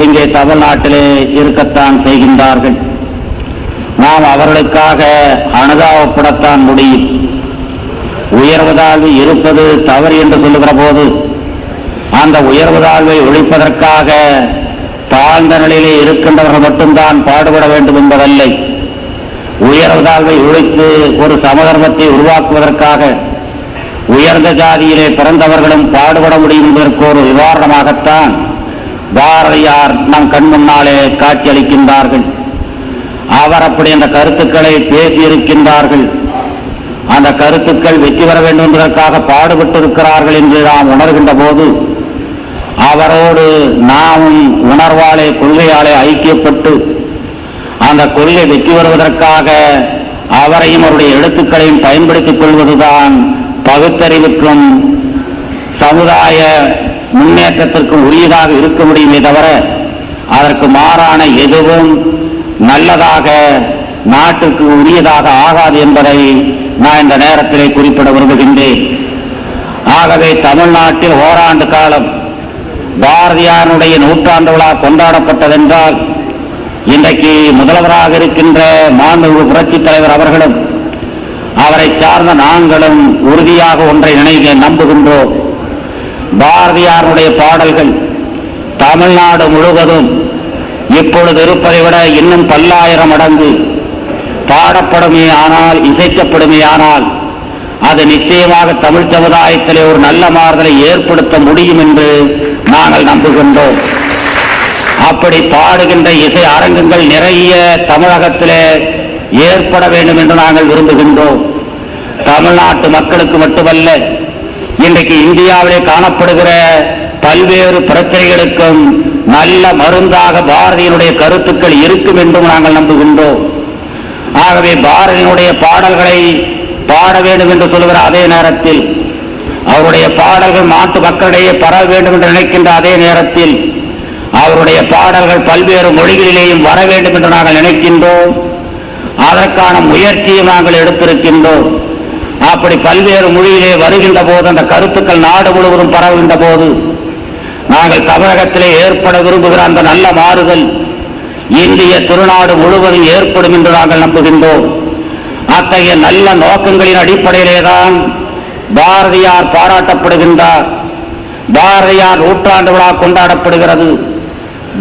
இங்கே தமிழ்நாட்டிலே இருக்கத்தான் செய்கின்றார்கள். நாம் அவர்களுக்காக அனுதாபப்படத்தான் முடியும். உயர்வு தாழ்வு இருப்பது தவறு என்று சொல்லுகிற போது அந்த உயர்வு தாழ்வை ஒழிப்பதற்காக தாழ்ந்த நிலையிலே இருக்கின்றவர்கள் மட்டும்தான் பாடுபட வேண்டும் என்பதில்லை. உயர்வு தாழ்வை ஒழித்து ஒரு சமதர்மத்தை உருவாக்குவதற்காக உயர்ந்த ஜாதியிலே பிறந்தவர்களும் பாடுபட முடியும் என்பதற்கு ஒரு உதாரணமாகத்தான் பாரதியார் நம் கண் முன்னாலே காட்சியளிக்கின்றார்கள். அவர் அப்படி அந்த கருத்துக்களை பேசியிருக்கின்றார்கள். அந்த கருத்துக்கள் வெற்றி பெற வேண்டும் என்பதற்காக பாடுபட்டிருக்கிறார்கள் என்று நாம் உணர்கின்ற போது அவரோடு நாமும் உணர்வாலே கொள்கையாலே ஐக்கியப்பட்டு அந்த கொள்கை வெற்றி பெறுவதற்காக அவரையும் அவருடைய எழுத்துக்களையும் பயன்படுத்திக் கொள்வதுதான் பகுத்தறிவுக்கும் சமுதாய முன்னேற்றத்திற்கும் உரியதாக இருக்க முடியுமே தவிர அதற்கு மாறான எதுவும் நல்லதாக நாட்டுக்கு உரியதாக ஆகாது என்பதை நான் இந்த நேரத்திலே குறிப்பிட விரும்புகின்றேன். ஆகவே தமிழ்நாட்டில் ஓராண்டு காலம் பாரதியாருடைய நூற்றாண்டு விழா கொண்டாடப்பட்டதென்றால் இன்றைக்கு முதல்வராக இருக்கின்ற மாண்புமிகு புரட்சித் தலைவர் அவர்களும் அவரை சார்ந்த நாங்களும் உறுதியாக ஒன்றை நம்புகின்றோம். பாரதியாருடைய பாடல்கள் தமிழ்நாடு முழுவதும் இப்பொழுது இருப்பதை விட இன்னும் பல்லாயிரம் மடங்கு பாடப்படுமே ஆனால், இசைக்கப்படுமே ஆனால் அது நிச்சயமாக தமிழ் சமுதாயத்திலே ஒரு நல்ல மாறுதலை ஏற்படுத்த முடியும் என்று நாங்கள் நம்புகின்றோம். அப்படி பாடுகின்ற இசை அரங்கங்கள் நிறைய தமிழகத்திலே ஏற்பட வேண்டும் என்று நாங்கள் விரும்புகின்றோம். தமிழ்நாட்டு மக்களுக்கு மட்டுமல்ல, இன்றைக்கு இந்தியாவிலே காணப்படுகிற பல்வேறு பிரச்சனைகளுக்கும் நல்ல மருந்தாக பாரதியினுடைய கருத்துக்கள் இருக்கும் என்றும் நாங்கள் நம்புகின்றோம். ஆகவே பாரதியினுடைய பாடல்களை பாட வேண்டும் என்று சொல்கிற அதே நேரத்தில் அவருடைய பாடல்கள் நாட்டு மக்களிடையே பரவ வேண்டும் என்று நினைக்கின்ற அதே நேரத்தில் அவருடைய பாடல்கள் பல்வேறு மொழிகளிலேயும் வர வேண்டும் என்று நாங்கள் நினைக்கின்றோம். அதற்கான முயற்சியை நாங்கள் எடுத்திருக்கின்றோம். அப்படி பல்வேறு மொழியிலே வருகின்ற போது அந்த கருத்துக்கள் நாடு முழுவதும் பரவுகின்ற போது நாங்கள் தமிழகத்திலே ஏற்பட விரும்புகிற அந்த நல்ல மாறுதல் இந்திய திருநாடு முழுவதும் ஏற்படும் என்று நாங்கள் நம்புகின்றோம். அத்தகைய நல்ல நோக்கங்களின் அடிப்படையிலேதான் பாரதியார் பாராட்டப்படுகின்றார். பாரதியார் நூற்றாண்டு விழா கொண்டாடப்படுகிறது.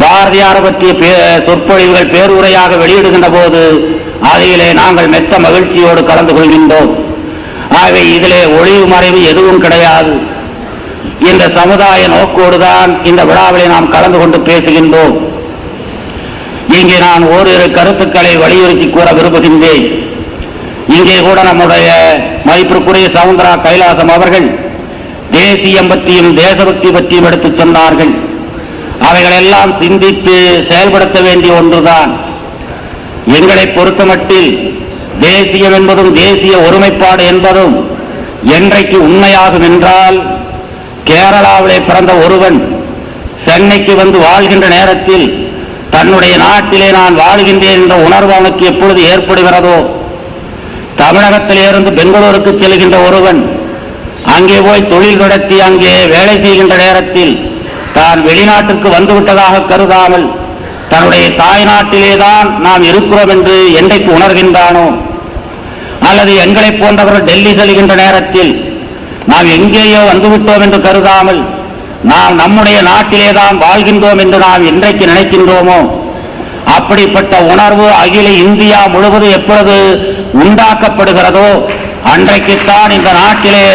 பாரதியார் பற்றிய சொற்பொழிவுகள் பேருரையாக வெளியிடுகின்ற போது அதிலே நாங்கள் மெத்த மகிழ்ச்சியோடு கலந்து கொள்கின்றோம். ஆகவே இதிலே ஒளிவு மறைவு எதுவும் கிடையாது. இந்த சமுதாய நோக்கோடுதான் இந்த விழாவிலே நாம் கலந்து கொண்டு பேசுகின்றோம். இங்கே நான் ஓரிரு கருத்துக்களை வலியுறுத்தி கூற விரும்புகின்றேன். இங்கே கூட நம்முடைய மதிப்பிற்குரிய சவுந்தரா கைலாசம் அவர்கள் தேசியம் பற்றியும் தேசபக்தி பற்றியும் எடுத்துச் சொன்னார்கள். அவைகளெல்லாம் சிந்தித்து செயல்படுத்த வேண்டிய ஒன்றுதான். எங்களை பொறுத்தமட்டில் தேசியம் என்பதும் தேசிய ஒருமைப்பாடு என்பதும் என்றைக்கு உண்மையாகும் என்றால், கேரளாவிலே பிறந்த ஒருவன் சென்னைக்கு வந்து வாழ்கின்ற நேரத்தில் தன்னுடைய நாட்டிலே நான் வாழ்கின்றேன் என்ற உணர்வு அவனுக்கு எப்பொழுது ஏற்படுகிறதோ, தமிழகத்திலிருந்து பெங்களூருக்கு செல்கின்ற ஒருவன் அங்கே போய் தொழில் நடத்தி அங்கே வேலை செய்கின்ற நேரத்தில் தான் வெளிநாட்டுக்கு வந்துவிட்டதாக கருதாமல் தன்னுடைய தாய் நாட்டிலேதான் நாம் இருக்கிறோம் என்று என்றைக்கு உணர்கின்றானோ, அல்லது எங்களை போன்றவர்கள் டெல்லி செல்கின்ற நேரத்தில் நாம் எங்கேயோ வந்துவிட்டோம் என்று கருதாமல் நாம் நம்முடைய நாட்டிலேதான் வாழ்கின்றோம் என்று நாம் என்றைக்கு நினைக்கின்றோமோ, அப்படிப்பட்ட உணர்வு அகில இந்தியா முழுவதும் எப்பொழுது உண்டாக்கப்படுகிறதோ அன்றைக்குத்தான் இந்த நாட்டிலே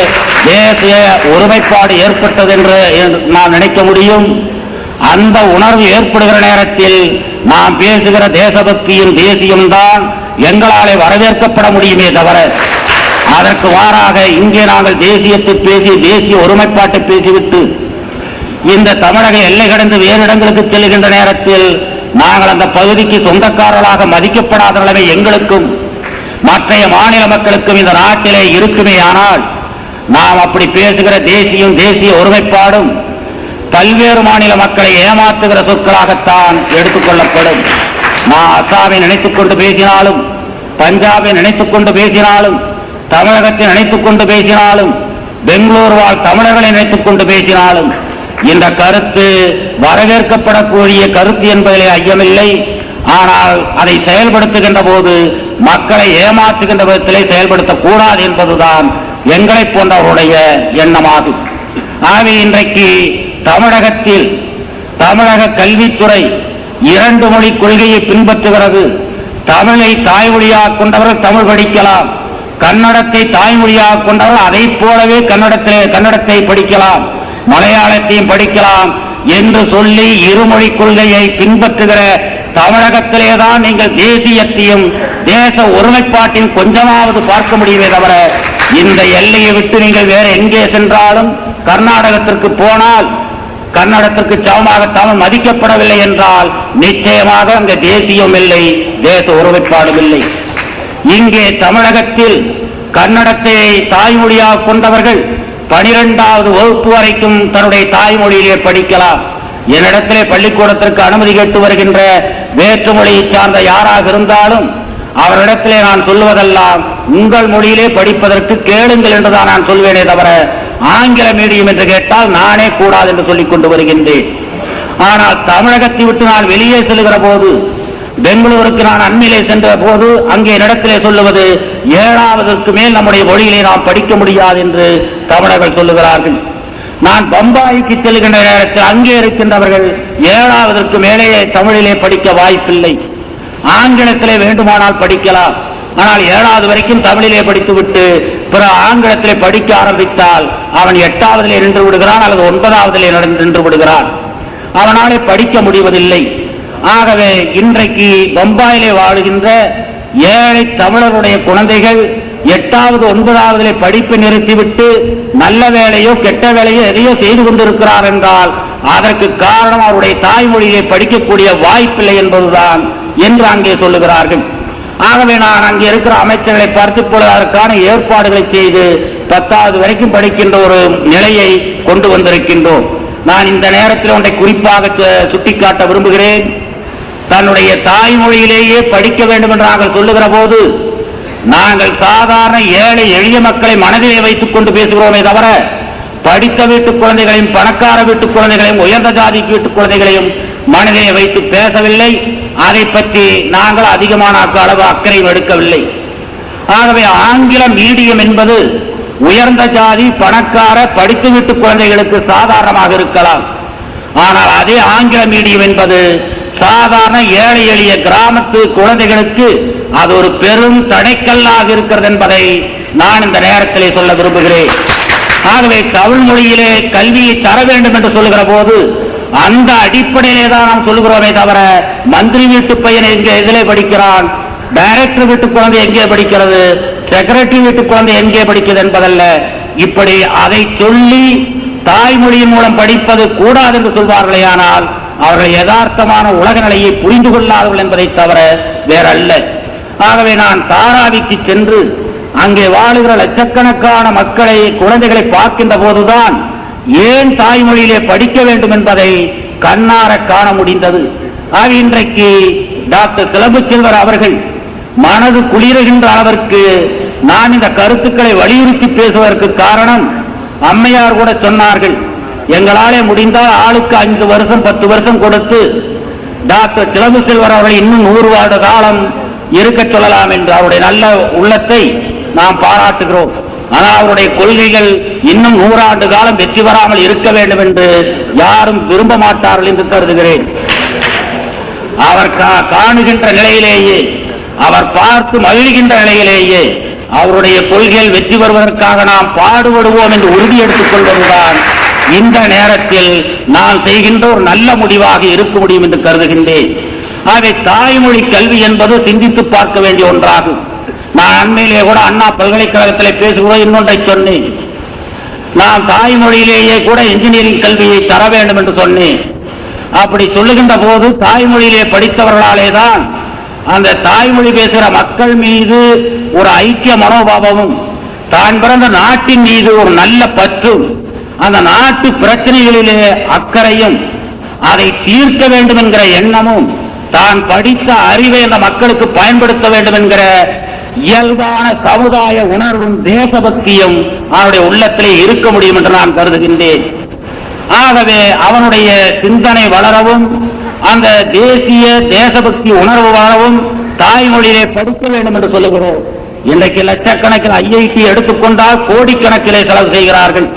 தேசிய ஒருமைப்பாடு ஏற்பட்டது என்று நாம் நினைக்க முடியும். அந்த உணர்வு ஏற்படுகிற நேரத்தில் நாம் பேசுகிற தேசபக்தியும் தேசியம்தான் எங்களாலே வரவேற்கப்பட முடியுமே தவிர, அதற்கு மாறாக இங்கே நாங்கள் தேசியத்தை பேசி தேசிய ஒருமைப்பாட்டை பேசிவிட்டு இந்த தமிழக எல்லை கடந்து வேறு இடங்களுக்கு செல்கின்ற நேரத்தில் நாங்கள் அந்த பகுதிக்கு சொந்தக்காரர்களாக மதிக்கப்படாத நிலைமை எங்களுக்கும் மற்றைய மாநில மக்களுக்கும் இந்த நாட்டிலே இருக்குமே. ஆனால் நாம் அப்படி பேசுகிற தேசியம் தேசிய ஒருமைப்பாடும் பல்வேறு மாநில மக்களை ஏமாற்றுகிற சொற்களாகத்தான் எடுத்துக்கொள்ளப்படும். நான் அசாமை நினைத்துக் கொண்டு பேசினாலும், பஞ்சாபை நினைத்துக் கொண்டு பேசினாலும், தமிழகத்தை நினைத்துக் கொண்டு பேசினாலும், பெங்களூர் வாழ் தமிழர்களை நினைத்துக் கொண்டு பேசினாலும், இந்த கருத்து வரவேற்கப்படக்கூடிய கருத்து என்பதிலே ஐயமில்லை. ஆனால் அதை செயல்படுத்துகின்ற போது மக்களை ஏமாற்றுகின்ற விதத்திலே செயல்படுத்தக்கூடாது என்பதுதான் எங்களை போன்றவருடைய எண்ணமாகும். ஆகவே இன்றைக்கு தமிழகத்தில் தமிழக கல்வித்துறை 2 மொழி கொள்கையை பின்பற்றுகிறது. தமிழை தாய்மொழியாக கொண்டவர்கள் தமிழ் படிக்கலாம், கன்னடத்தை தாய்மொழியாக கொண்டவர்கள் அதை போலவே கன்னடத்தை படிக்கலாம், மலையாளத்தையும் படிக்கலாம் என்று சொல்லி 2 மொழி கொள்கையை பின்பற்றுகிற தமிழகத்திலேதான் நீங்கள் தேசியத்தையும் தேச ஒருமைப்பாட்டின் கொஞ்சமாவது பார்க்க முடியுமே தவிர, இந்த எல்லையை விட்டு நீங்கள் வேற எங்கே சென்றாலும் கர்நாடகத்திற்கு போனால் கன்னடத்திற்கு சமமாக தமிழ் மதிக்கப்படவில்லை என்றால் நிச்சயமாக அங்கே தேசியம் இல்லை, தேச ஒருமைப்பாடும் இல்லை. இங்கே தமிழகத்தில் கன்னடத்தை தாய்மொழியாக கொண்டவர்கள் 12வது வகுப்பு வரைக்கும் தன்னுடைய தாய்மொழியிலே படிக்கலாம். என்னிடத்திலே பள்ளிக்கூடத்திற்கு அனுமதி கேட்டு வருகின்ற வேற்றுமொழியை சார்ந்த யாராக இருந்தாலும் அவரிடத்திலே நான் சொல்வதெல்லாம் உங்கள் மொழியிலே படிப்பதற்கு கேளுங்கள் என்றுதான் நான் சொல்வேனே தவிர, ஆங்கில மீடியம் என்று கேட்டால் நானே கூடாது என்று சொல்லிக் கொண்டு வருகின்றேன். ஆனால் தமிழகத்தை விட்டு நான் வெளியே செல்கிற போது, பெங்களூருக்கு நான் அண்மையிலே சென்ற போது அங்கே இடத்திலே சொல்லுவது 7வதற்கு மேல் நம்முடைய மொழியிலே நாம் படிக்க முடியாது என்று தமிழர்கள் சொல்லுகிறார்கள். நான் பம்பாய்க்கு செல்கின்ற நேரத்தில் அங்கே இருக்கின்றவர்கள் 7வதற்கு மேலேயே தமிழிலே படிக்க வாய்ப்பில்லை, ஆங்கிலத்திலே வேண்டுமானால் படிக்கலாம். ஆனால் 7வது வரைக்கும் தமிழிலே படித்துவிட்டு பிற ஆங்கிலத்திலே படிக்க ஆரம்பித்தால் அவன் 8வதிலே நின்று விடுகிறான் அல்லது 9வதிலே நின்று விடுகிறான், அவனாலே படிக்க முடிவதில்லை. ஆகவே இன்றைக்கு பம்பாயிலே வாழுகின்ற ஏழை தமிழருடைய குழந்தைகள் 8வது 9வதிலே படிப்பை நிறுத்திவிட்டு நல்ல வேலையோ கெட்ட வேலையோ எதையோ செய்து கொண்டிருக்கிறார் என்றால் அதற்கு காரணம் அவருடைய தாய்மொழியை படிக்கக்கூடிய வாய்ப்பில்லை என்பதுதான் என்று அங்கே சொல்லுகிறார்கள். ஆகவே நான் அங்கே இருக்கிற அமைச்சர்களை பார்த்து அதற்கான ஏற்பாடுகளை செய்து 10வது வரைக்கும் படிக்கின்ற ஒரு நிலையை கொண்டு வந்திருக்கின்றோம். நான் இந்த நேரத்தில் ஒன்றை குறிப்பாக சுட்டிக்காட்ட விரும்புகிறேன். தன்னுடைய தாய்மொழியிலேயே படிக்க வேண்டும் என்று நாங்கள் சொல்லுகிற போது நாங்கள் சாதாரண ஏழை எளிய மக்களை மனதிலே வைத்துக் கொண்டு பேசுகிறோமே தவிர, படித்த வீட்டு குழந்தைகளையும் பணக்கார வீட்டு குழந்தைகளையும் உயர்ந்த ஜாதி வீட்டு குழந்தைகளையும் மனதிலே வைத்து பேசவில்லை. அதை பற்றி நாங்கள் அதிகமான அளவு அக்கறையும் எடுக்கவில்லை. ஆகவே ஆங்கில மீடியம் என்பது உயர்ந்த ஜாதி பணக்கார படித்து வீட்டு குழந்தைகளுக்கு சாதாரணமாக இருக்கலாம். ஆனால் அதே ஆங்கில மீடியம் என்பது சாதாரண ஏழை எளிய கிராமத்து குழந்தைகளுக்கு அது ஒரு பெரும் தடைக்கல்லாக இருக்கிறது என்பதை நான் இந்த நேரத்திலே சொல்ல விரும்புகிறேன். ஆகவே தமிழ் மொழியிலே கல்வியை தர வேண்டும் என்று சொல்லுகிற போது அந்த அடிப்படையிலே தான் நாம் சொல்லுகிறோமே தவிர, மந்திரி வீட்டு பையன் எங்கே எதிலே படிக்கிறான், டைரக்டர் வீட்டு குழந்தை எங்கே படிக்கிறது, செக்ரட்டரி வீட்டு குழந்தை எங்கே படிக்கிறது என்பதல்ல. இப்படி அதை சொல்லி தாய்மொழியின் மூலம் படிப்பது கூடாது என்று சொல்வார்களே, ஆனால் அவர்கள் யதார்த்தமான உலக நிலையை புரிந்து கொள்ளாதவர்கள் என்பதை தவிர வேறல்ல. ஆகவே நான் தாராவிக்கு சென்று அங்கே வாழுகிற லட்சக்கணக்கான மக்களை குழந்தைகளை பார்க்கின்ற போதுதான் ஏன் தாய்மொழியிலே படிக்க வேண்டும் என்பதை கண்ணார காண முடிந்தது. ஆக இன்றைக்கு டாக்டர் சிலம்பு செல்வர் அவர்கள் மனது குளிர்கின்ற அளவிற்கு நான் இந்த கருத்துக்களை வலியுறுத்தி பேசுவதற்கு காரணம், அம்மையார் கூட சொன்னார்கள், எங்களாலே முடிந்தால் ஆளுக்கு 5 வருஷம் 10 வருஷம் கொடுத்து டாக்டர் சிலம்பு செல்வர் அவர்கள் இன்னும் 100 வருட காலம் இருக்க சொல்லலாம் என்று அவருடைய நல்ல உள்ளத்தை நாம் பாராட்டுகிறோம். ஆனால் அவருடைய கொள்கைகள் இன்னும் 100 ஆண்டு காலம் வெற்றி பெறாமல் இருக்க வேண்டும் என்று யாரும் விரும்ப மாட்டார்கள் என்று கருதுகிறேன். அவர் காணுகின்ற நிலையிலேயே, அவர் பார்த்து மகிழ்கின்ற நிலையிலேயே அவருடைய கொள்கைகள் வெற்றி பெறுவதற்காக நாம் பாடுபடுவோம் என்று உறுதி எடுத்துக் கொள்வதுதான் இந்த நேரத்தில் நான் செய்கின்ற ஒரு நல்ல முடிவாக இருக்க முடியும் என்று கருதுகின்றேன். ஆகவே தாய்மொழி கல்வி என்பது சிந்தித்து பார்க்க வேண்டிய ஒன்றாகும். நான் அண்மையிலே கூட அண்ணா பல்கலைக்கழகத்திலே பேசுகிறோம் இன்னொன்றை சொன்னேன். நான் தாய்மொழியிலேயே கூட இன்ஜினியரிங் கல்வியை தர வேண்டும் என்று சொன்னேன். அப்படி சொல்லுகின்ற போது தாய்மொழியிலே படித்தவர்களாலே தான் அந்த தாய்மொழி பேசுகிற மக்கள் மீது ஒரு ஐக்கிய மனோபாவமும், தான் பிறந்த நாட்டின் மீது ஒரு நல்ல பற்றும், அந்த நாட்டு பிரச்சனைகளிலே அக்கறையும், அதை தீர்க்க வேண்டும் என்கிற எண்ணமும், தான் படித்த அறிவை அந்த மக்களுக்கு பயன்படுத்த வேண்டும் என்கிற இயல்பான சமுதாய உணர்வும் தேசபக்தியும் அவருடைய உள்ளத்திலே இருக்க முடியும் என்று நான் கருதுகின்றேன். ஆகவே அவனுடைய சிந்தனை வளரவும் அந்த தேசிய தேசபக்தி உணர்வு வளரவும் தாய்மொழியிலே படிக்க வேண்டும் என்று சொல்லுகிறோம். இன்றைக்கு லட்சக்கணக்கில் ஐஐடி எடுத்துக்கொண்டால் கோடிக்கணக்கிலே செலவு செய்கிறார்கள்.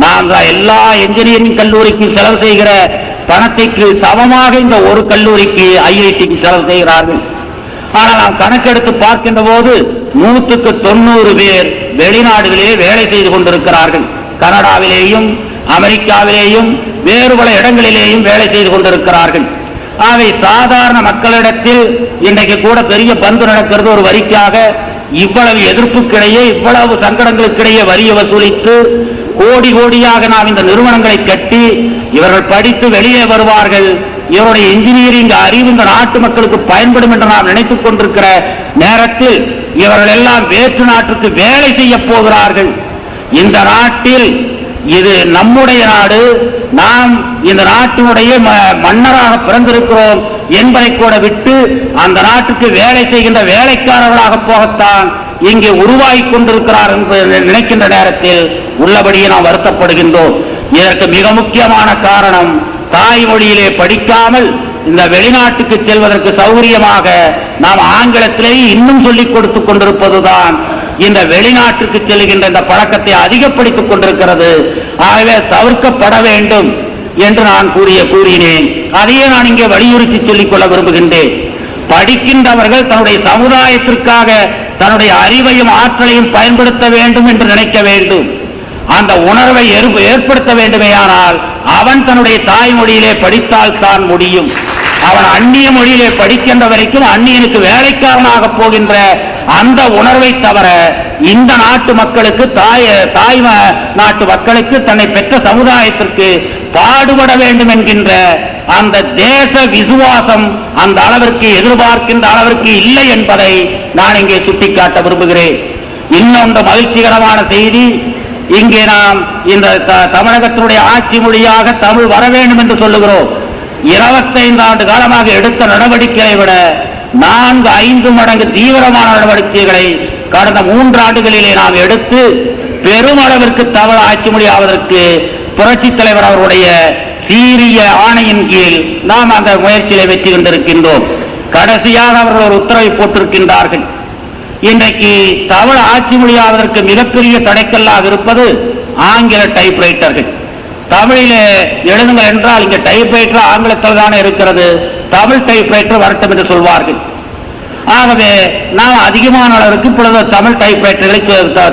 நாம் எல்லா என்ஜினியரிங் கல்லூரிக்கும் செலவு செய்கிற பணத்திற்கு சமமாக இந்த ஒரு கல்லூரிக்கு ஐஐடிக்கு செலவு செய்கிறார்கள். ஆனால் நாம் கணக்கெடுத்து பார்க்கின்ற போது 100க்கு 90 பேர் வெளிநாடுகளிலே வேலை செய்து கொண்டிருக்கிறார்கள். கனடாவிலேயும் அமெரிக்காவிலேயும் வேறு பல இடங்களிலேயும் வேலை செய்து கொண்டிருக்கிறார்கள். அவை சாதாரண மக்களிடத்தில் இன்றைக்கு கூட பெரிய பந்து நடக்கிறது. ஒரு வரிக்காக இவ்வளவு எதிர்ப்புக்கிடையே, இவ்வளவு சங்கடங்களுக்கிடையே வரியை வசூலித்து கோடி கோடியாக நாம் இந்த நிறுவனங்களை கட்டி இவர்கள் படித்து வெளியே வருவார்கள். இவருடைய இன்ஜினியரிங் அறிவு இந்த நாட்டு மக்களுக்கு பயன்படும் என்று நாம் நினைத்துக் கொண்டிருக்கிற நேரத்தில் இவர்கள் எல்லாம் வேற்று நாட்டுக்கு வேலை செய்ய போகிறார்கள். இந்த நாட்டில் இது நம்முடைய நாடு, நாம் இந்த நாட்டினுடைய மன்னராக பிறந்திருக்கிறோம் என்பதை கூட விட்டு அந்த நாட்டுக்கு வேலை செய்கின்ற வேலைக்காரர்களாக போகத்தான் இங்கே உருவாகி கொண்டிருக்கிறார் என்று நினைக்கின்ற நேரத்தில் உள்ளபடியே நாம் வருத்தப்படுகின்றோம். இதற்கு மிக முக்கியமான காரணம் தாய்மொழியிலே படிக்காமல் இந்த வெளிநாட்டுக்கு செல்வதற்கு சௌகரியமாக நாம் ஆங்கிலத்திலேயே இன்னும் சொல்லிக் கொடுத்துக் கொண்டிருப்பதுதான் இந்த வெளிநாட்டுக்கு செல்கின்ற இந்த பழக்கத்தை அதிகப்படுத்திக் கொண்டிருக்கிறது. ஆகவே தவிர்க்கப்பட வேண்டும் என்று நான் கூறினேன். அதையே நான் இங்கே வலியுறுத்தி சொல்லிக் கொள்ள விரும்புகின்றேன். படிக்கின்றவர்கள் தன்னுடைய சமுதாயத்திற்காக தன்னுடைய அறிவையும் ஆற்றலையும் பயன்படுத்த வேண்டும் என்று நினைக்க வேண்டும். அந்த உணர்வை ஏற்படுத்த வேண்டுமேயானால் அவன் தன்னுடைய தாய்மொழியிலே படித்தால் தான் முடியும். அவன் அந்நிய மொழியிலே படிக்கின்ற வரைக்கும் அந்நியனுக்கு வேலைக்காரனாக போகின்ற அந்த உணர்வை தவிர இந்த நாட்டு மக்களுக்கு தாய் நாட்டு மக்களுக்கு தன்னை பெற்ற சமுதாயத்திற்கு பாடுபட வேண்டும் என்கின்ற அந்த தேச விசுவாசம் அந்த அளவிற்கு எதிர்பார்க்கின்ற அளவிற்கு இல்லை என்பதை நான் இங்கே சுட்டிக்காட்ட விரும்புகிறேன். இன்னொன்று மகிழ்ச்சிகரமான செய்தி, இங்கே நாம் இந்த தமிழகத்தினுடைய ஆட்சி மொழியாக தமிழ் வர வேண்டும் என்று சொல்லுகிறோம். 25 ஆண்டு காலமாக எடுத்த நடவடிக்கைகளை விட 4-5 மடங்கு தீவிரமான நடவடிக்கைகளை கடந்த 3 ஆண்டுகளிலே நாம் எடுத்து பெருமளவிற்கு தமிழ் ஆட்சி மொழி ஆவதற்கு புரட்சித் தலைவர் அவருடைய சீரிய ஆணையின் கீழ் நாம் அந்த முயற்சியை வெற்றி கொண்டிருக்கின்றோம். கடைசியாக அவர்கள் ஒரு உத்தரவை போட்டிருக்கின்றார்கள். இன்றைக்கு தமிழ் ஆட்சி மொழியாவதற்கு மிகப்பெரிய தடைக்கல்லாக இருப்பது ஆங்கில டைப்ரைட்டர்கள். தமிழிலே எழுதுங்கள் என்றால் இங்கே டைப்ரைட்டர் ஆங்கிலத்தில் தானே இருக்கிறது, தமிழ் டைப்ரைட்டர் வரட்டும் என்று சொல்வார்கள். ஆகவே நாம் அதிகமான அளவிற்கு இப்பொழுது தமிழ் டைப்ரைட்டர்களை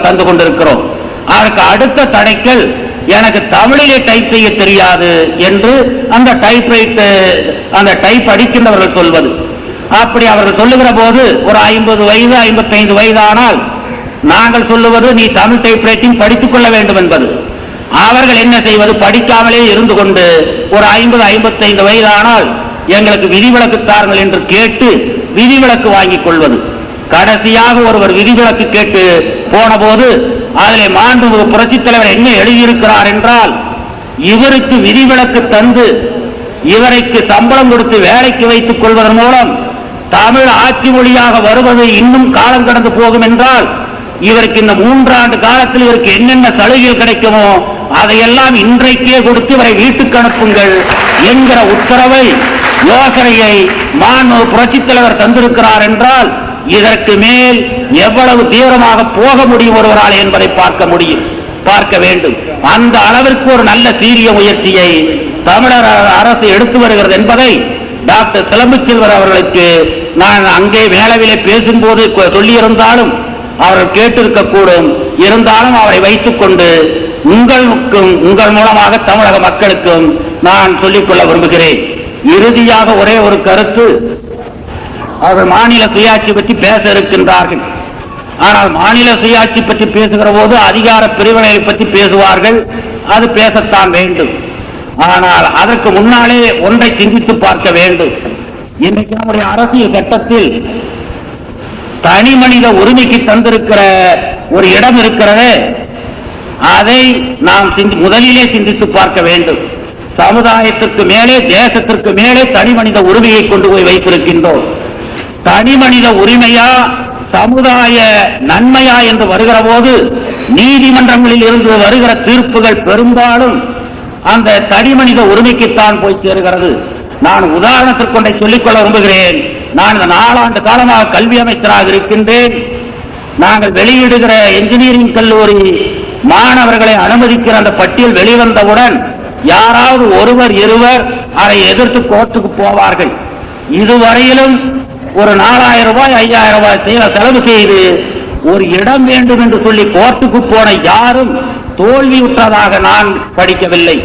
தந்து கொண்டிருக்கிறோம். அதற்கு அடுத்த தடைக்கல் எனக்கு தமிழிலே டைப் செய்ய தெரியாது என்று அந்த டைப் அடிக்கின்றவர்கள் சொல்வது. அப்படி அவர்கள் சொல்லுகிற போது ஒரு 50 வயது 55 வயதானால் நாங்கள் சொல்லுவது நீ தமிழ் டைப்ரைட்டிங் படித்துக் கொள்ள வேண்டும் என்பது. அவர்கள் என்ன செய்வது, படிக்காமலே இருந்து கொண்டு ஒரு 50-55 வயதானால் எங்களுக்கு விதிவிலக்கு தாருங்கள் என்று கேட்டு விதிவிலக்கு வாங்கிக் கொள்வது. கடைசியாக ஒருவர் விதிவிலக்கு கேட்டு போன போது அதிலே மாண்புமிகு புரட்சித் தலைவர் என்ன எழுதியிருக்கிறார் என்றால், இவருக்கு விதிவிலக்கு தந்து இவருக்கு சம்பளம் கொடுத்து வேலைக்கு வைத்துக் கொள்வதன் மூலம் தமிழ் ஆட்சி மொழியாக வருவது இன்னும் காலம் கடந்து போகும் என்றால் இவருக்கு இந்த 3 ஆண்டு காலத்தில் இவருக்கு என்னென்ன சலுகைகள் கிடைக்குமோ அதையெல்லாம் இன்றைக்கே கொடுத்து இவரை வீட்டுக்கு அனுப்புங்கள் என்கிற உத்தரவை யோசனையை மாண்புமிகு புரட்சித் தலைவர் தந்திருக்கிறார் என்றால் இதற்கு மேல் எவ்வளவு தீவிரமாக போக முடியும் ஒருவரால் என்பதை பார்க்க வேண்டும். அந்த அளவிற்கு ஒரு நல்ல சீரிய முயற்சியை தமிழக அரசு எடுத்து வருகிறது என்பதை டாக்டர் சிலம்புச்செல்வர் அவர்களுக்கு நான் அங்கே மேலவிலே பேசும்போது சொல்லியிருந்தாலும் அவர்கள் கேட்டிருக்கக்கூடும். இருந்தாலும் அவரை வைத்துக் கொண்டு உங்கள் மூலமாக தமிழக மக்களுக்கும் நான் சொல்லிக்கொள்ள விரும்புகிறேன். இறுதியாக ஒரே ஒரு கருத்து, அவர் மாநில சுயாட்சி பற்றி பேச இருக்கின்றார்கள். ஆனால் மாநில சுயாட்சி பற்றி பேசுகிற போது அதிகார பிரிவினையை பற்றி பேசுவார்கள். அது பேசத்தான் வேண்டும். ஆனால் அதற்கு முன்னாலே ஒன்றை சிந்தித்து பார்க்க வேண்டும். இன்றைக்கு நம்முடைய அரசியல் சட்டத்தில் தனி மனித உரிமைக்கு தந்திருக்கிற ஒரு இடம் இருக்கிறது. அதை நாம் முதலிலே சிந்தித்து பார்க்க வேண்டும். சமுதாயத்திற்கு மேலே, தேசத்திற்கு மேலே தனி மனித உரிமையை கொண்டு போய் வைத்திருக்கின்றோம். தனி மனித உரிமையா சமுதாய நன்மையா என்று வருகிற போது நீதிமன்றங்களில் இருந்து வருகிற தீர்ப்புகள் பெரும்பாலும் அந்த தனி மனித உரிமைக்குத்தான் போய் சேருகிறது. நான் உதாரணத்திற்கு கொண்டை சொல்லிக்கொள்ள விரும்புகிறேன். நான் இந்த 4 ஆண்டு காலமாக கல்வி அமைச்சராக இருக்கின்றேன். நாங்கள் வெளியிடுகிற என்ஜினியரிங் கல்லூரி மாணவர்களை அனுமதிக்கிற அந்த பட்டியல் வெளிவந்தவுடன் யாராவது ஒருவர் இருவர் அதை எதிர்த்து கோர்ட்டுக்கு போவார்கள். இதுவரையிலும் ஒரு 4000 ரூபாய் 5000 ரூபாய் செலவு செய்து ஒரு இடம் வேண்டும் என்று சொல்லி கோர்ட்டுக்கு போன யாரும் தோல்வியுற்றதாக நான் படிக்கவில்லை.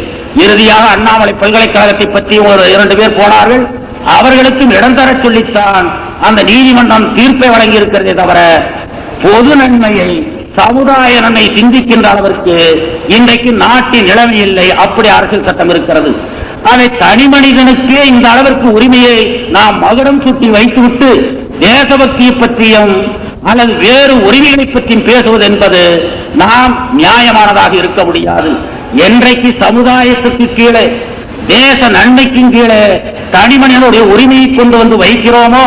இறுதியாக அண்ணாமலை பல்கலைக்கழகத்தை பற்றி ஒரு 2 பேர் போனார்கள். அவர்களுக்கும் இடம் தர சொல்லித்தான் அந்த நீதிமன்றம் தீர்ப்பை வழங்கி இருக்கிறதே தவிர பொது நன்மையை சமுதாய நன்மை சிந்திக்கின்ற அளவிற்கு இன்றைக்கு நாட்டின் நிலைமை இல்லை. அப்படி அரசியல் சட்டம் இருக்கிறது. அதை தனி மனிதனுக்கே இந்த அளவிற்கு உரிமையை நாம் மகுடம் சுட்டி வைத்துவிட்டு தேசபக்தியை பற்றியும் அல்லது வேறு உரிமைகளை பற்றியும் பேசுவது என்பது நாம் நியாயமானதாக இருக்க முடியாது. என்றைக்கு சமுதாயத்துக்கு கீழே தேச நன்மைக்கும் கீழே தனி மனிதனுடைய உரிமையை கொண்டு வந்து வைக்கிறோமோ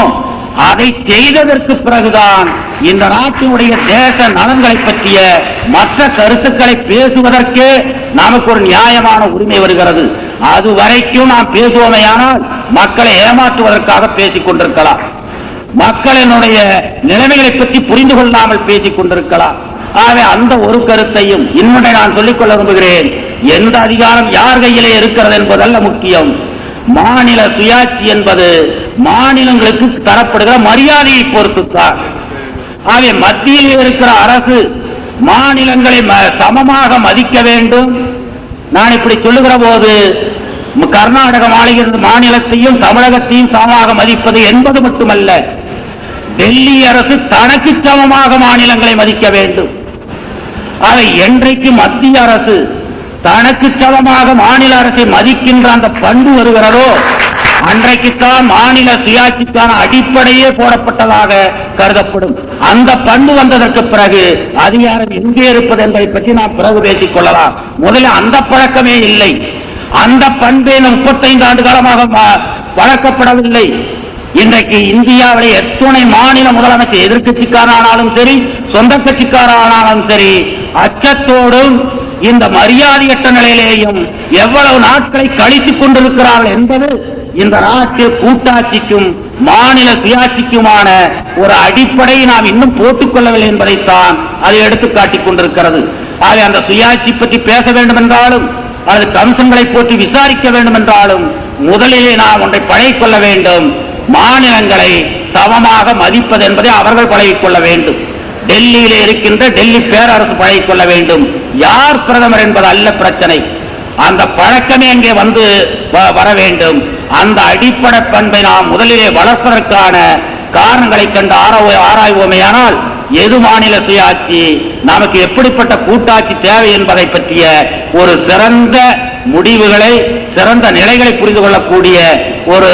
அதை செய்ததற்கு பிறகுதான் இந்த நாட்டினுடைய தேச நலன்களை பற்றிய மற்ற கருத்துக்களை பேசுவதற்கே நமக்கு ஒரு நியாயமான உரிமை வருகிறது. அது வரைக்கும் நாம் பேசுவோமையானால் மக்களை ஏமாற்றுவதற்காக பேசிக் கொண்டிருக்கலாம். மக்களினுடைய நிலைமைகளை பற்றி புரிந்து கொள்ளாமல் பேசிக் கொண்டிருக்கலாம். ஆகவே அந்த ஒரு கருத்தையும் இன்னொன்றை நான் சொல்லிக்கொள்ள விரும்புகிறேன். எந்த அதிகாரம் யார் கையிலே இருக்கிறது என்பதல்ல முக்கியம். மாநில சுயாட்சி என்பது மாநிலங்களுக்கு தரப்படுகிற மரியாதையை பொறுத்துத்தான். ஆகவே மத்தியில் இருக்கிற அரசு மாநிலங்களை சமமாக மதிக்க வேண்டும். நான் இப்படி சொல்லுகிற போது கர்நாடக மாநிலத்தையும் தமிழகத்தையும் சமமாக மதிப்பது என்பது மட்டுமல்ல, டெல்லி அரசு தனக்கு சமமாக மாநிலங்களை மதிக்க வேண்டும். அதை என்றைக்கு மத்திய அரசு தனக்கு சமமாக மாநில அரசை மதிக்கின்ற அந்த பண்பு வருகிறதோ அன்றைக்குத்தான் மாநில சுயாட்சிக்கான அடிப்படையே போடப்பட்டதாக கருதப்படும். அந்த பண்பு வந்ததற்கு பிறகு அதிகாரம் எங்கே இருப்பது என்பதை பற்றி நாம் பிறகு பேசிக் கொள்ளலாம். முதலில் அந்த பழக்கமே இல்லை. அந்த பண்பே 35 ஆண்டு காலமாக வளர்க்கப்படவில்லை. இன்றைக்கு இந்தியாவிலே எத்துணை மாநில முதலமைச்சர் எதிர்கட்சிக்காரானாலும் சரி சொந்த கட்சிக்காரானாலும் சரி அச்சத்தோடும் இந்த மரியாதையற்ற நிலையிலேயும் எவ்வளவு நாட்களை கழித்துக் கொண்டிருக்கிறார்கள் என்பது இந்த நாட்டில் கூட்டாட்சிக்கும் மாநில சுயாட்சிக்குமான ஒரு அடிப்படை நாம் இன்னும் போட்டுக் கொள்ளவில்லை என்பதைத்தான் அதை எடுத்துக் காட்டிக் கொண்டிருக்கிறது. ஆக அந்த சுயாட்சி பற்றி பேச வேண்டும் என்றாலும் அல்லது அம்சங்களை போற்றி விசாரிக்க வேண்டும் என்றாலும் முதலிலே நாம் ஒன்றை பழகிக் கொள்ள வேண்டும். மாநிலங்களை சமமாக மதிப்பது என்பதை அவர்கள் பழகிக் கொள்ள வேண்டும். டெல்லியிலே இருக்கின்ற டெல்லி பேரரசு பழகிக் கொள்ள வேண்டும். யார் பிரதமர் என்பது அல்ல பிரச்சனை. அந்த பழக்கமே அங்கே வந்து வர வேண்டும். அந்த அடிப்படை பண்பை நாம் முதலிலே வளர்ப்பதற்கான காரணங்களை கண்டு ஆராய்வோமேயானால் எது மாநில சுயாட்சி, நமக்கு எப்படிப்பட்ட கூட்டாட்சி தேவை என்பதை பற்றிய ஒரு சிறந்த முடிவுகளை சிறந்த நிலைகளை புரிந்து கொள்ளக்கூடிய ஒரு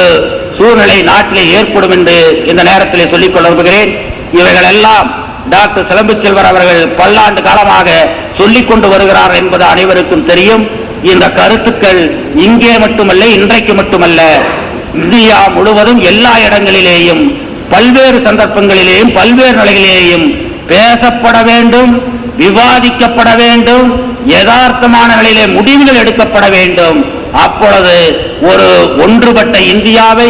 சூழ்நிலை நாட்டிலே ஏற்படும் என்று இந்த நேரத்திலே சொல்லிக் கொள்ள விரும்புகிறேன். இவைகள் எல்லாம் டாக்டர் சிலம்புச்செல்வர் அவர்கள் பல்லாண்டு காலமாக சொல்லிக் கொண்டு வருகிறார் என்பது அனைவருக்கும் தெரியும். இந்த கருத்துக்கள் இங்கே மட்டுமல்ல, இன்றைக்கு மட்டுமல்ல, இந்தியா முழுவதும் எல்லா இடங்களிலேயும் பல்வேறு சந்தர்ப்பங்களிலேயும் பல்வேறு நிலைகளிலேயும் பேசப்பட வேண்டும், விவாதிக்கப்பட வேண்டும், யதார்த்தமான நிலையிலே முடிவுகள் எடுக்கப்பட வேண்டும். அப்பொழுது ஒரு ஒன்றுபட்ட இந்தியாவை,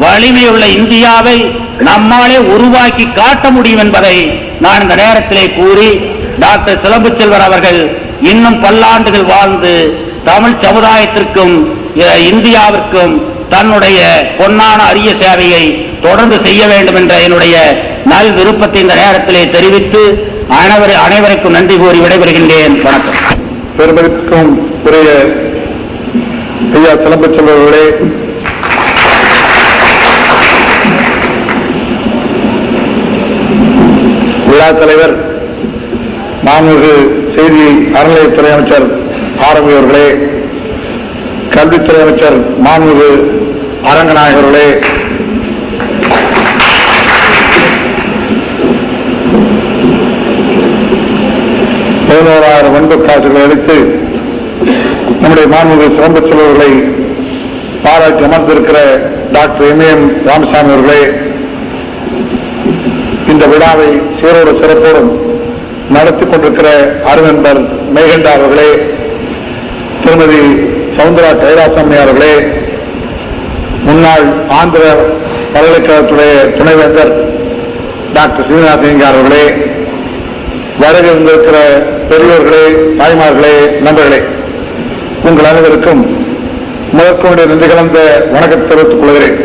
வலிமையுள்ள இந்தியாவை நம்மாலே உருவாக்கி காட்ட முடியும் என்பதை நான் இந்த நேரத்திலே கூறி, டாக்டர் சிலம்புச்செல்வர் அவர்கள் இன்னும் பல்லாண்டுகள் வாழ்ந்து தமிழ் சமுதாயத்திற்கும் இந்தியாவிற்கும் தன்னுடைய பொன்னான அரிய சேவையை தொடர்ந்து செய்ய வேண்டும் என்ற என்னுடைய நல் விருப்பத்தை இந்த நேரத்திலே தெரிவித்து அனைவருக்கும் நன்றி கூறி விடைபெறுகின்றேன். வணக்கம். பெருமதிக்கும் உரிய ஐயா சிலம்புச்செல்வர்களே, விழா தலைவர் மாண்புமிகு செய்தி அறநிலையத்துறை அமைச்சர் ஆரம்பி அவர்களே, கல்வித்துறை அமைச்சர் மாண்புமிகு அரங்கநாயகர்களே, $11,000 காசுகளை அளித்து நம்முடைய மாண்புமிகு சிலம்புச்செல்வர்களை பாராட்டி அமர்ந்திருக்கிற டாக்டர் எம் ராமசாமி அவர்களே, இந்த விழாவை சீரோடு சிறப்போடும் நடத்திக் கொண்டிருக்கிற அருநண்பர் மேகண்டா அவர்களே, திருமதி சவுந்தரா கைலாசம்மை அவர்களே, முன்னாள் ஆந்திர பல்கலைக்கழகத்துடைய துணைவேந்தர் டாக்டர் சீனிவாசன் அவர்களே, வருகை வந்திருக்கிற பெரியோர்களே, தாய்மார்களே, நண்பர்களே, உங்கள் அனைவருக்கும் முதற்கொண்டு நன்றி கலந்த வணக்கத்தை தெரிவித்துக் கொள்கிறேன்.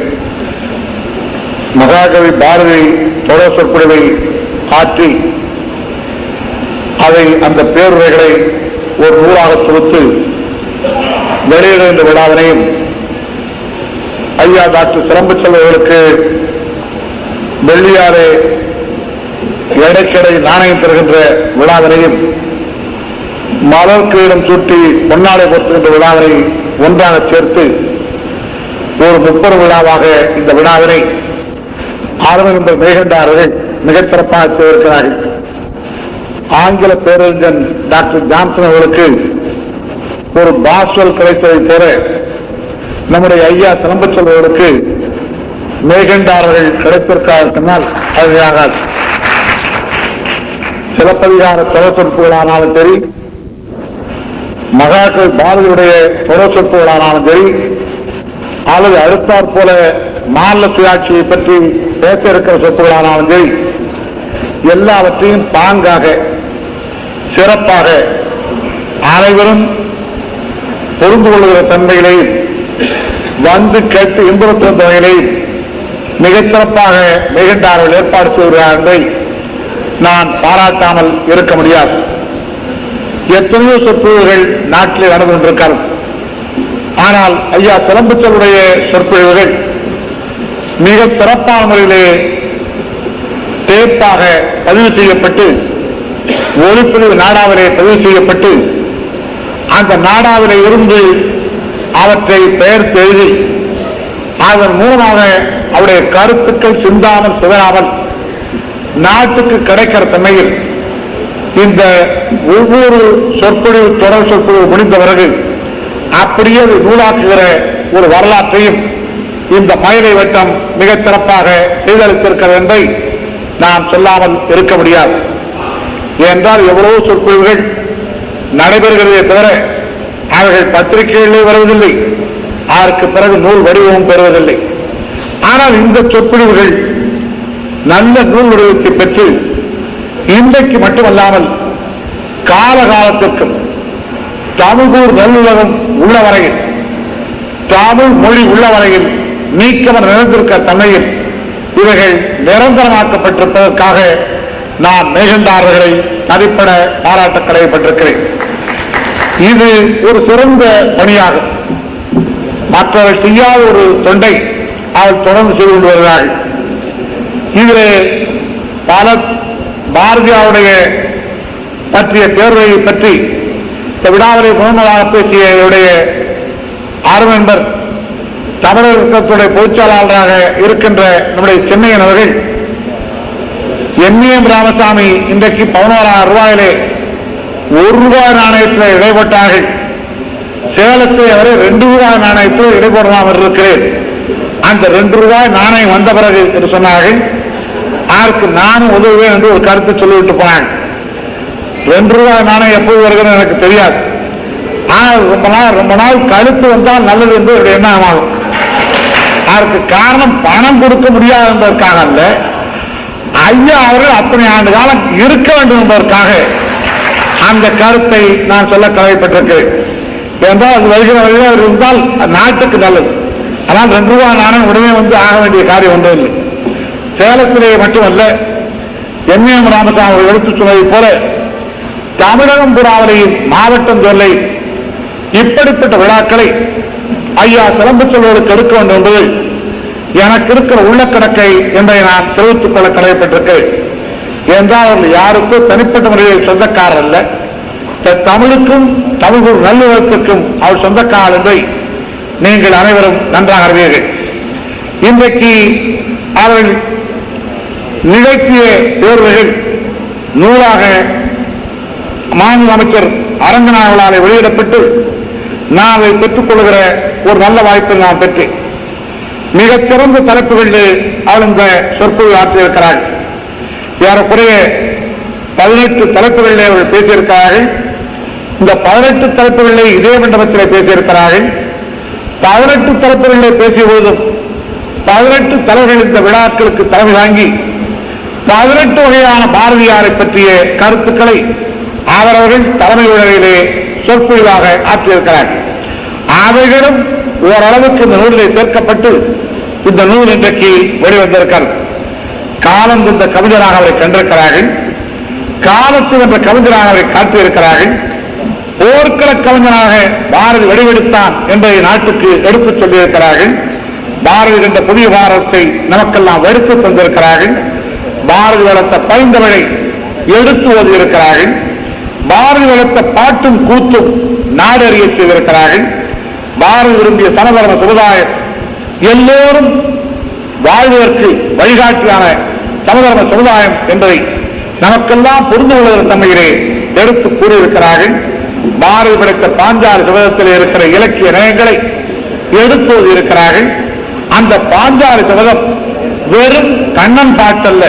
மகாகவி பாரதி தொடர் சொற்பொழிவை ஆற்றி அதை அந்த பேருரைகளை ஒரு நூலாக தொகுத்து வெளியிடுகின்ற விழாவினையும், ஐயா டாக்டர் சிலம்புச்செல்வர்களுக்கு வெள்ளியாறு எடைக்கடை நாணயம் பெறுகின்ற விழாவினையும், மலர் கிரீடம் சூட்டி பொன்னாடை போற்றுகின்ற விழாவினை ஒன்றாக சேர்த்து ஒரு முப்பெரு விழாவாக இந்த விழாவினை ஆளுநர் மேகண்டார்கள் மிகச் சிறப்பாக செய்திருக்கிறார்கள். ஆங்கில பேரறிஞன் டாக்டர் ஜான்சன் அவர்களுக்கு ஒரு பாஸ்வல் கிடைத்ததை தவிர நம்முடைய ஐயா சிலம்புச்செல்வர்களுக்கு மேகண்டார்கள் கிடைத்திருக்கார் சொன்னால் அது சிலப்பதிகார தொடர் சொற்புகளானாலும் சரி, மகாகவி பாரதியுடைய தொடர் சொற்புகளானாலும் சரி, அல்லது அடுத்தாற் போல மாநில சுயாட்சியை பற்றி பேச இருக்கிற சொற்புகளானாலும் சரி, எல்லாவற்றையும் பாங்காக சிறப்பாக அனைவரும் பொருந்து கொள்கிற தன்மைகளையும் வந்து கேட்டு இன்புறுத்துகிற வகையிலையும் மிகச் சிறப்பாக மிகண்டார்கள் ஏற்பாடு செய்கிறார் என்பதை நான் பாராட்டாமல் இருக்க முடியாது. எத்தனையோ சொற்பொழிவுகள் நாட்டிலே நடந்து கொண்டிருக்கிறது. ஆனால் ஐயா சிலம்புச்செல்வருடைய சொற்பொழிவுகள் மிகச் சிறப்பான முறையிலே டேப்பாக பதிவு செய்யப்பட்டு, ஒளிப்பதிவு நாடாவிலே பதிவு செய்யப்பட்டு, அந்த நாடாவிலே இருந்து அவற்றை பெயர்த்து எழுதி அதன் மூலமாக அவருடைய கருத்துக்கள் சிந்தாமல் சிதறாமல் நாட்டுக்கு கிடைக்கிற தன்மையில் இந்த ஒவ்வொரு சொற்பொழிவு தொடர் சொற்பொழிவு முடிந்த பிறகு அப்படியே நூலாக்குகிற ஒரு வரலாற்றையும் இந்த மயிலை வட்டம் மிகச் சிறப்பாக செய்தளித்திருக்கிறது என்பதை நாம் சொல்லாமல் இருக்க முடியாது. ஏனென்றால் எவ்வளவோ சொற்பொழிவுகள் நடைபெறுகிறதே தவிர அவர்கள் பத்திரிகைகளிலே வருவதில்லை, அதற்கு பிறகு நூல் வடிவமும் பெறுவதில்லை. ஆனால் இந்த சொற்பொழிவுகள் நல்ல நூல் வடிவத்தை பெற்று இன்றைக்கு மட்டுமல்லாமல் காலகாலத்திற்கும் தமிழ் நல்லுலகம் உள்ள வரையில், தமிழ் மொழி உள்ள வரையில் நீக்கவர் நிறைந்திருக்க தன்மையில் இவைகள் நிரந்தரமாக்கப்பட்டிருப்பதற்காக நான் மேகண்டார்களை தனிப்பட பாராட்ட கடமைப்பட்டிருக்கிறேன். இது ஒரு சிறந்த பணியாகும். மற்றவர்கள் செய்யாத ஒரு தொண்டை அவள் தொடர்ந்து செய்து கொண்டு வருகிறார்கள். இதிலே பல பாரதியாருடைய பற்றிய பேருரையை பற்றி இந்த விழாவிலே முதன்முதலாக பேசிய அருமையன்பர் தமிழகத்துடைய பொதுச்செயலாளராக இருக்கின்ற நம்முடைய சென்னையன் அவர்கள் M.M. ராமசாமி இன்றைக்கு 11,000 ரூபாயிலே ₹1 நாணயத்தில் இடைப்பட்டார்கள். சேலத்தில் அவரை ₹2 நாணயத்தில் இடைப்படலாம் இருக்கிறேன். அந்த ₹2 நாணயம் வந்த பிறகு என்று சொன்னார்கள். அதற்கு நானும் உதவுவேன் என்று ஒரு கருத்து சொல்லிவிட்டு போனாங்க. ₹2 நாணயம் எப்போது வருகிறது எனக்கு தெரியாது. ஆனால் ரொம்ப நாள் கழுத்து வந்தால் நல்லது என்று ஒரு எண்ணம் ஆகும். அதற்கு காரணம் பணம் கொடுக்க முடியாது என்பதற்காக அல்ல, ஐயா அவர்கள் அத்தனை ஆண்டு காலம் இருக்க வேண்டும் என்பதற்காக அந்த கருத்தை நான் சொல்ல கடமைப்பட்டிருக்கிறேன். என்றால் அது வருகிற இருந்தால் நாட்டுக்கு நல்லது. ஆனால் ₹2 நாணயம் உடனே வந்து ஆக வேண்டிய காரியம் ஒன்றும் இல்லை. சேலத்திலே மட்டுமல்ல, M.M. ராமசாமி அவர்கள் எடுத்துச் சொன்னதைப் போல தமிழகம் புறாவலையின் மாவட்டம் சொல்லை இப்படிப்பட்ட விழாக்களை ஐயா சிலம்புச்செல்வர்களுக்கு எடுக்க வேண்டும் என்பது எனக்கு இருக்கிற உள்ளக்கணக்கை என்பதை நான் தெரிவித்துக் கொள்ள கடமைப்பட்டிருக்கிறேன். என்றால் அவர்கள் யாருக்கும் தனிப்பட்ட முறையில் சொந்தக்காரர் அல்ல, தமிழுக்கும் தமிழ் நல்லுறவுக்கும் அவர் சொந்தக்காரர் என்பதை நீங்கள் அனைவரும் நன்றாக அறிவீர்கள். இன்றைக்கு அவர்கள் நிகழ்த்திய தேர்வுகள் நூலாக மாநில அமைச்சர் அரங்கநாதனாலே வெளியிடப்பட்டு நான் அதை பெற்றுக் கொள்கிற ஒரு நல்ல வாய்ப்பை நான் பெற்றேன். மிகச்சிறந்த தலைப்புகளில் அவள் இந்த சொற்பொழிவு ஆற்றியிருக்கிறார்கள். ஏறக்குறைய 18 தலைப்புகளில் அவர்கள் பேசியிருக்கிறார்கள். இந்த 18 தலைப்புகளிலே இதே மண்டபத்திலே பேசியிருக்கிறார்கள். 18 தலைப்புகளிலே பேசிய போதும் 18 தலைவர்கள் இந்த விழாக்களுக்கு தலைமை தாங்கி 18 வகையான பாரதியாரை பற்றிய கருத்துக்களை அவரவர்கள் தலைமை உரையிலே சொற்பொழிவாக ஆற்றியிருக்கிறார்கள். அவைகளும் ஓரளவுக்கு இந்த நூலிலே சேர்க்கப்பட்டு இந்த நூல் இன்றைக்கு வெளிவந்திருக்கிறது. காலம் என்ற கவிஞராக அவரை கண்டிருக்கிறார்கள். காலத்து என்ற கவிஞராக அவரை காட்டியிருக்கிறார்கள். போர்க்கள கவிஞனாக பாரதி வெளிவெடுத்தான் என்பதை நாட்டுக்கு எடுத்துச் சொல்லியிருக்கிறார்கள். பாரதி என்ற புதிய பாரதத்தை நமக்கெல்லாம் எடுத்து தந்திருக்கிறார்கள். பாரதி வளர்த்த பைந்தமிழை எடுத்து ஓதியிருக்கிறார்கள். பாரதி வளர்த்த பாட்டும் கூத்தும் நாடறிய செய்திருக்கிறார்கள். பாரதி விரும்பிய சனதர்ம சமுதாயம் எல்லோரும் வாழ்வதற்கு வழிகாட்டியான சமதர்ம சமுதாயம் என்பதை நமக்கெல்லாம் புரிந்து கொள்வதற்கு தம்மையிலே எடுத்து கூறியிருக்கிறார்கள். பாரதி படைத்த பாஞ்சாலி சபதத்தில் இருக்கிற இலக்கிய நயங்களை எடுத்து இருக்கிறார்கள். அந்த பாஞ்சாலி சபதம் வெறும் கண்ணன் பாட்டல்ல,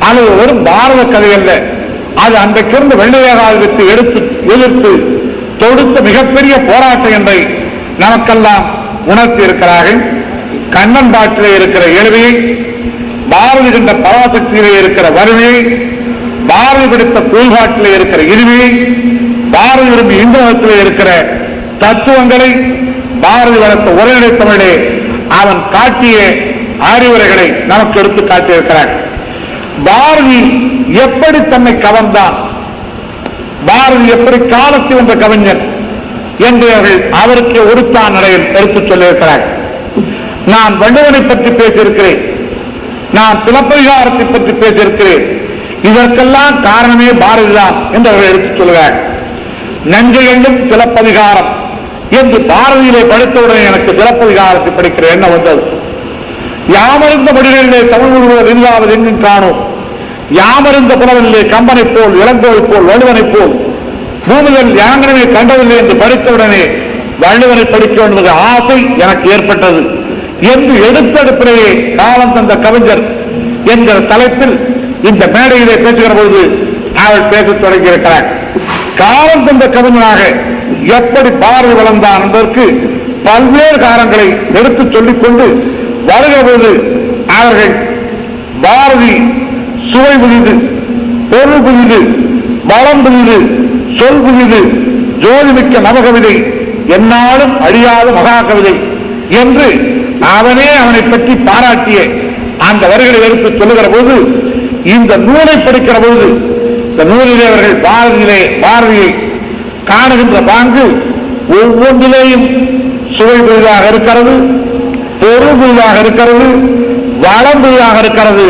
அல்லது வெறும் பாரத கதை அல்ல. அது அன்றைக்கிருந்து வெள்ளையகாலத்தை எடுத்து எதிர்த்து தொடுத்த மிகப்பெரிய போராட்டம் என்பதை நமக்கெல்லாம் உணர்த்தி இருக்கிறார்கள். கண்ணன் பாட்டிலே இருக்கிற எளிமையை, பாரதி கண்ட பராசக்தியிலே இருக்கிற வறுமையை, பாரதி பிடித்த கூழ்பாட்டிலே இருக்கிற இனிமையை, பாரதி விரும்பி இந்துமதத்திலே இருக்கிற தத்துவங்களை, பாரதி வளர்த்த உரைநடை தமிழே அவன் காட்டிய அறிவுரைகளை நமக்கு எடுத்து காட்டியிருக்கிறார். பாரதி எப்படி தன்னை கவர்ந்தான், பாரதி எப்படி காலத்தை வென்ற கவிஞன் என்று அவருக்கு ஒருத்தான் நடையில் எடுத்துச் சொல்லியிருக்கிறார். நான் வள்ளுவனை பற்றி பேசியிருக்கிறேன், நான் சிலப்பதிகாரத்தை பற்றி பேசியிருக்கிறேன். இதற்கெல்லாம் காரணமே பாரதிதான் என்று அவர்கள் எடுத்துச் சொல்கிறார். நஞ்சையெழும் சிலப்பதிகாரம் என்று பாரதியிலே படித்தவுடனே எனக்கு சிலப்பதிகாரத்தை படிக்கிற எண்ணம் வந்தது. யாமறிந்த படிகளிலே தமிழ் முழுவதும் இல்லாமல் எங்கும் காணும், யாமறிந்த புலவனிலே கம்பனை போல், இளங்கோவை போல், வள்ளுவனை போல் பூமிகள் யாங்கனவே கண்டதில்லை என்று படித்தவுடனே வள்ளுவனை படிக்க வேண்டிய ஆசை எனக்கு ஏற்பட்டது என்று எடுத்தெடுப்பிலேயே காலம் தந்த கவிஞர் என்கிற தலைப்பில் இந்த மேடையிலே பேசுகிற பொழுது அவள் பேசத் தொடங்கியிருக்கிறார். காலம் தந்த கவிஞனாக எப்படி பாரதி வளர்ந்தான் என்பதற்கு பல்வேறு காரணங்களை எடுத்துச் சொல்லிக் கொண்டு வருகிற பொழுது அவர்கள் பாரதி சுவை புதிது, பொருள் புதிது, பலம் புதிது, சொல் புதிது, ஜோதிமிக்க நவகவிதை, என்னாலும் அழியாத மகாகவிதை என்று அவனே அவனை பற்றி பாராட்டிய அந்த வரிகளை எடுத்து சொல்லுகிற போது, இந்த நூலை படிக்கிற போது இந்த நூலிலே அவர்கள் பாரதியை காணுகின்ற பாங்கு ஒவ்வொன்றிலேயும் சுவை புதிதாக இருக்கிறது, பொருள் புதிதாக இருக்கிறது, வளம் புதிதாக இருக்கிறது.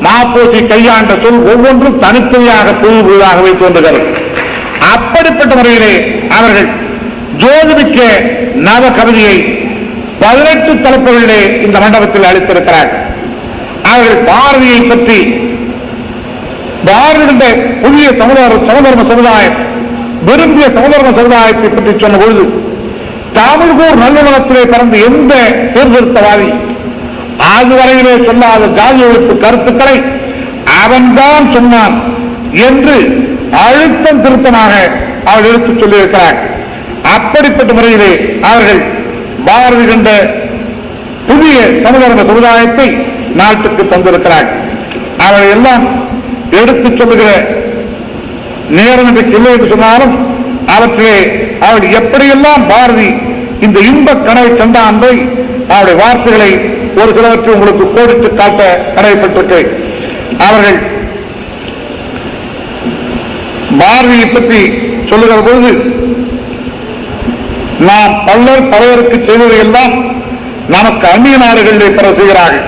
ma.po.si கையாண்ட சொல் ஒவ்வொன்றும் தனித்தனியாக புதிதாகவே தோன்றுகிறது. அப்படிப்பட்ட முறையிலே அவர்கள் ஜோதிமிக்க நவ கவிதையை 18 தலைப்புகளிலே இந்த மண்டபத்தில் அளித்திருக்கிறார்கள். அவர்கள் பாரதியை பற்றி, பாரதியுடைய புதிய சமதர்ம சமுதாயம், விரும்பிய சமதர்ம சமுதாயத்தை பற்றி சொன்ன பொழுது, தமிழ்கூர் நல்லுலகத்திலே பிறந்த எந்த சீர்திருத்தவாதி அதுவரையிலே சொல்லாத ஜாதி ஒழிப்பு கருத்துக்களை அவன்தான் சொன்னான் என்று அழுத்தம் திருத்தமாக அவர்கள் எடுத்துச் சொல்லியிருக்கிறார். அப்படிப்பட்ட முறையிலே அவர்கள் பாரதி கண்ட புதிய சமதர்ம சமுதாயத்தை நாட்டுக்கு தந்திருக்கிறார். அவர்கள் எல்லாம் எடுத்துச் சொல்லுகிற நேரம் இல்லை என்று சொன்னாலும் அவற்றிலே அவர்கள் எப்படியெல்லாம் பாரதி இந்த இன்பக் கனவை கண்டான் என்பதை அவருடைய வார்த்தைகளை ஒரு சிலவற்றை உங்களுக்கு கோடிட்டு காட்ட கடமைப்பட்டிருக்கிறேன். அவர்கள் பாரதியை பற்றி சொல்லுகிற பொழுது, நாம் பலருக்கு செய்வதையெல்லாம் நமக்கு அந்நிய நாடுகளிலே பெற செய்கிறார்கள்.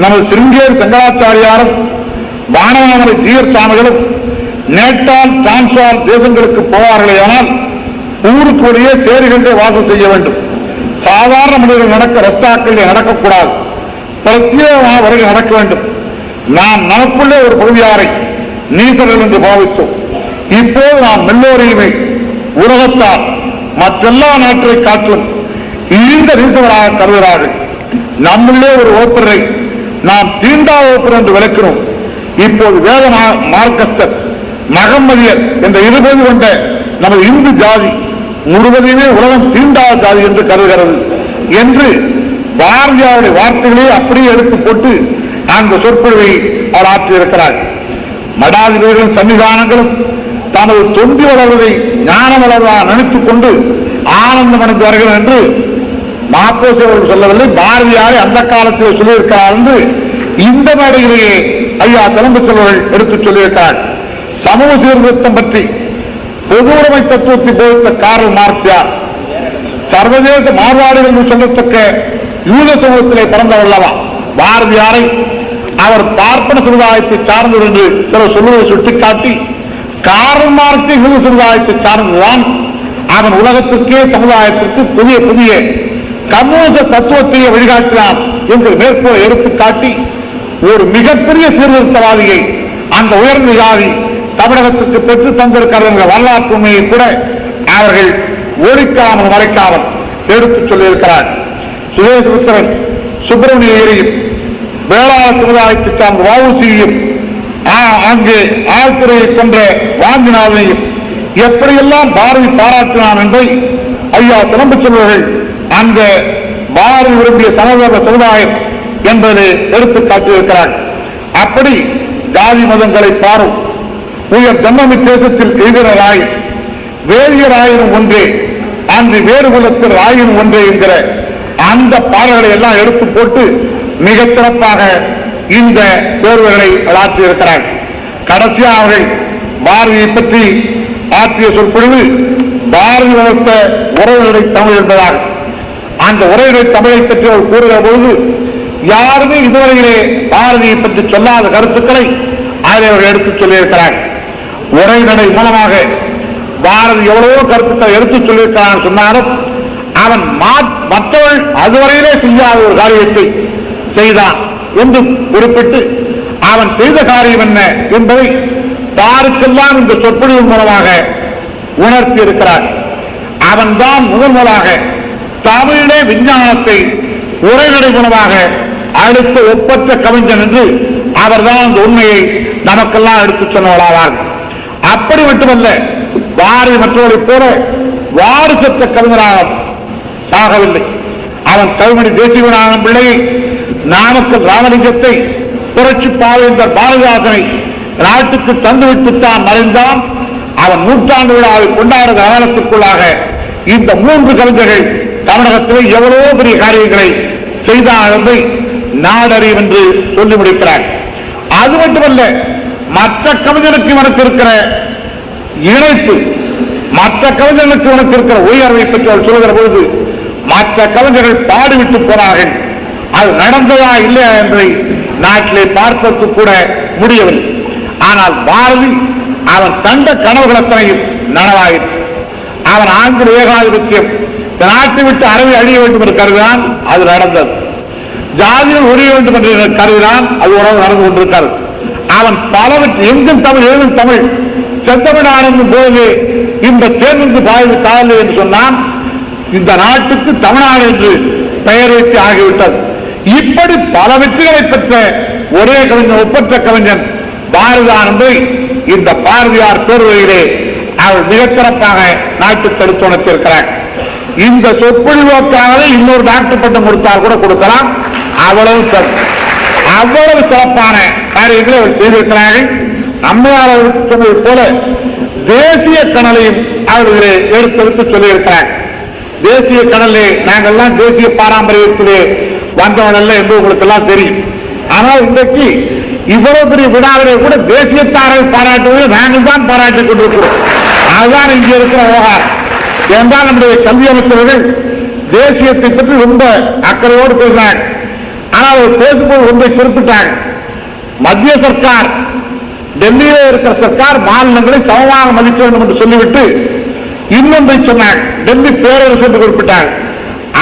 நமது சிருங்கேரி சங்கராச்சாரியாரும் வானவனமலை ஜீயர் சாமிகளும் நேட்டால் டிரான்ஸ்வால் தேசங்களுக்கு போவார்களே, ஆனால் ஊருக்குரிய சேரிகளிலே வாசம் செய்ய வேண்டும். சாதாரண மனிதர்கள் நடக்க ரஸ்தாக்களிலே நடக்கக்கூடாது, பிரத்யேகமாக வரையில் நடக்க வேண்டும். நாம் நமக்குள்ளே ஒரு பகுதியாரை நீசர்கள் என்று பாவித்தோம். இப்போது நாம் எல்லோரையுமே உலகத்தால் மற்றெல்லா நாட்டை காட்டிலும் இந்த நீசவராக கருதுகிறார்கள். நம்முள்ளே ஒரு ஓப்பரை நாம் தீண்டா ஓப்பர் என்று விளக்கிறோம். இப்போது வேத மார்க்கஸ்தர், மகம்மதியர் என்ற இருபது கொண்ட நமது இந்து ஜாதி முழுவதையுமே உலகம் தீண்டாத ஜாதி என்று கருதுகிறது என்று பாரதியாருடைய வார்த்தைகளே அப்படியே எடுத்து போட்டு அந்த சொற்பொழிவை அவர் ஆற்றியிருக்கிறார். மடாதிபதிகளின் சன்னிதானங்களும் தனது தொண்டி வளர்வதை ஞான வளர்வதாக நினைத்துக் கொண்டு ஆனந்தம் அடைந்து வருகிறார் என்று ma.po.si அவர்கள் சொல்லவில்லை, பாரதியாரை அந்த காலத்தில் சொல்லியிருக்கிறார் என்று இந்த மேடையிலேயே ஐயா சிலம்பு செல்வர்கள் எடுத்துச் சொல்லியிருக்கிறார். சமூக சீர்திருத்தம் பற்றி பொது உடைமை தத்துவத்தை போதித்த கார்ல் மார்க்ஸ் யார்? சர்வதேச மாறுபாடுகள் என்று சொல்லத்தக்க யூத சமூகத்திலே பிறந்தவல்லவா? பாரதியாரை அவர் பார்ப்பன சமுதாயத்தை சார்ந்தது என்று சிலர் சொல்லுவதை சுட்டிக்காட்டி, கார்ல் மார்க்ஸ் யூத சமுதாயத்தை சார்ந்ததுதான் அவன் உலகத்திற்கே சமுதாயத்திற்கு புதிய புதிய கம்யூனிச தத்துவத்தையே வழிகாட்டினான் என்று மேற்கோளை எடுத்துக்காட்டி ஒரு மிகப்பெரிய சீர்திருத்தவாதியை அந்த உயர்ந்த ஜாதி தமிழகத்திற்கு பெற்று தந்திருக்கிறது என்ற வரலாற்று உண்மையை கூட அவர்கள் ஒழிக்காமல் மறைக்காமல் எடுத்துச் சொல்லியிருக்கிறார். சுதேசபுத்திரன் சுப்பிரமணியரையும் வேளாண் சமுதாயத்தை சார்ந்த வ.உ.சி.யையும் அங்கு ஆழ்துறையை கொன்ற வாஞ்சிநாதனையும் எப்படியெல்லாம் பாரதி பாராட்டினான் என்பதை ஐயா சிலம்பு செல்வர்கள் அந்த பாரதி விரும்பிய சமூக சமுதாயம் என்பதை எடுத்து காட்டியிருக்கிறார். அப்படி ஜாதி மதங்களை பாரும் உயர் ஜன்மமி தேசத்தில் எதிராய் வேதியராயினும் ஒன்றே அன்று வேறு குலத்தில் ஆயினும் ஒன்றே என்கிற அந்த பாடல்களை எல்லாம் எடுத்து போட்டு மிகச் சிறப்பாக இந்த தேர்வுகளை ஆற்றியிருக்கிறார். கடைசியாக அவர்கள் பாரதியை பற்றி ஆற்றிய சொற்பொழிவு பாரதி வளர்த்த உறவுகளை தமிழ் என்பதாக. அந்த உறவுகளை தமிழை பற்றி அவர் கூறுகிற பொழுது யாருமே இதுவரையிலே பாரதியை பற்றி சொல்லாத கருத்துக்களை அதில் அவர்கள் எடுத்துச் சொல்லியிருக்கிறார். உரைநடை மூலமாக பாரதி எவ்வளவோ கருத்துக்களை எடுத்துச் சொல்லியிருக்கிறான் சொன்னாலும் அவன் மற்றவர்கள் அதுவரையிலே செய்யாத ஒரு காரியத்தை செய்தான் என்று குறிப்பிட்டு அவன் செய்த காரியம் என்ன என்பதை யாருக்கெல்லாம் இந்த சொற்பொழிவு மூலமாக உணர்த்தி இருக்கிறார். அவன் தான் முதலாக தமிழே விஞ்ஞானத்தை உரைநடை மூலமாக அடுத்த ஒப்பற்ற கவிஞன் என்று அவர்தான் அந்த உண்மையை நமக்கெல்லாம் எடுத்துச் சொன்னவர்களாவார். அப்படி மட்டுமல்ல, பாரதி மற்றவர்களைப் போல வாரிசற்ற கவிஞராக சாகவில்லை. அவன் கவிமணி தேசிகநாதன் பிள்ளையை, நாமக்கல் ராமலிங்கத்தை, புரட்சி பாவேந்தர் பாரதிதாசனை நாட்டுக்கு தந்துவிட்டுத்தான் மறைந்தான். அவன் நூற்றாண்டு விழாவை கொண்டாடுற காலத்திற்குள்ளாக இந்த மூன்று கவிஞர்கள் தமிழகத்திலே எவ்வளவோ பெரிய காரியங்களை செய்தார் என்பதை நாடறியும் என்று சொல்லி முடிக்கிறார். அது மட்டுமல்ல, மற்ற கவிஞருக்கு உனக்கு இருக்கிற இணைப்பு, மற்ற கவிஞர்களுக்கு உனக்கு இருக்கிற உயர்வை பற்றி அவர் சொல்லுகிற பொழுது மற்ற கவிஞர்கள் பாடிவிட்டு போனார்கள். அது நடந்ததா இல்லையா என்பதை நாட்டிலே பார்ப்பதற்கு கூட முடியவில்லை. ஆனால் பாரதி அவன் கண்ட கனவுகள் அத்தனையும் நனவாயிற்று. அவன் ஆங்கில ஏகாதிபத்தியம் நாட்டை விட்டு அறவை அழிய வேண்டும் என்று கருதினான், அது நடந்தது. ஜாதியில் ஒழிய வேண்டும் என்று கருதினான், அது உறவு நடந்து கொண்டிருக்கிறது. அவன் பலவற்றை எங்கும் தமிழ் எழுதும் தமிழ் செந்தமிழ் போது இந்த தேர்ந்து பாய்வு தாழ்வு என்று சொன்னான். இந்த நாட்டுக்கு தமிழ்நாடு என்று பெயர் வைத்து ஆகிவிட்டது. இப்படி பல வெற்றிகளை பெற்ற ஒரே கவிஞன், ஒப்பற்ற கவிஞன் பாரதியார் என்பதை இந்த பாரதியார் பேருரையிலே அவர் மிகச் சிறப்பாக நாட்டுக்கு எடுத்து உணர்த்தியிருக்கிறார். இந்த சொற்பொழிவோக்காகவே இன்னொரு டாக்டர் பட்டம் கொடுத்தால் கூட கொடுக்கலாம். அவ்வளவு சிறப்பான காரியங்களை அவர் செய்திருக்கிறார்கள். அம்மையார் சொன்னது போல தேசிய கனலையும் அவர்களே எடுத்தெடுத்து சொல்லியிருக்கிறார். தேசிய கனலே நாங்கள்லாம் தேசிய பாரம்பரியத்திலே வந்தவர்கள் என்று உங்களுக்கு எல்லாம் தெரியும். ஆனால் இன்றைக்கு இவ்வளவு பெரிய விழாவிலே கூட தேசியத்தாரை பாராட்டுவதை நாங்கள் தான் பாராட்டிக் கொண்டிருக்கிறோம். அதுதான் இங்கே இருக்கிற விவகாரம். என்றால் நம்முடைய கல்வி அமைச்சர்கள் தேசியத்தை பற்றி ரொம்ப அக்கறையோடு பேசினாங்க. ஆனால் அவர் பேசும்போது ஒன்றை குறிப்பிட்டாங்க. மத்திய சர்க்கார், டெல்லியிலே இருக்கிற சர்க்கார் மாநிலங்களை சமமாக மதிக்க வேண்டும் என்று சொல்லிவிட்டு இன்னொன்றை சொன்னாங்க. டெல்லி பேரரசு என்று குறிப்பிட்டாங்க.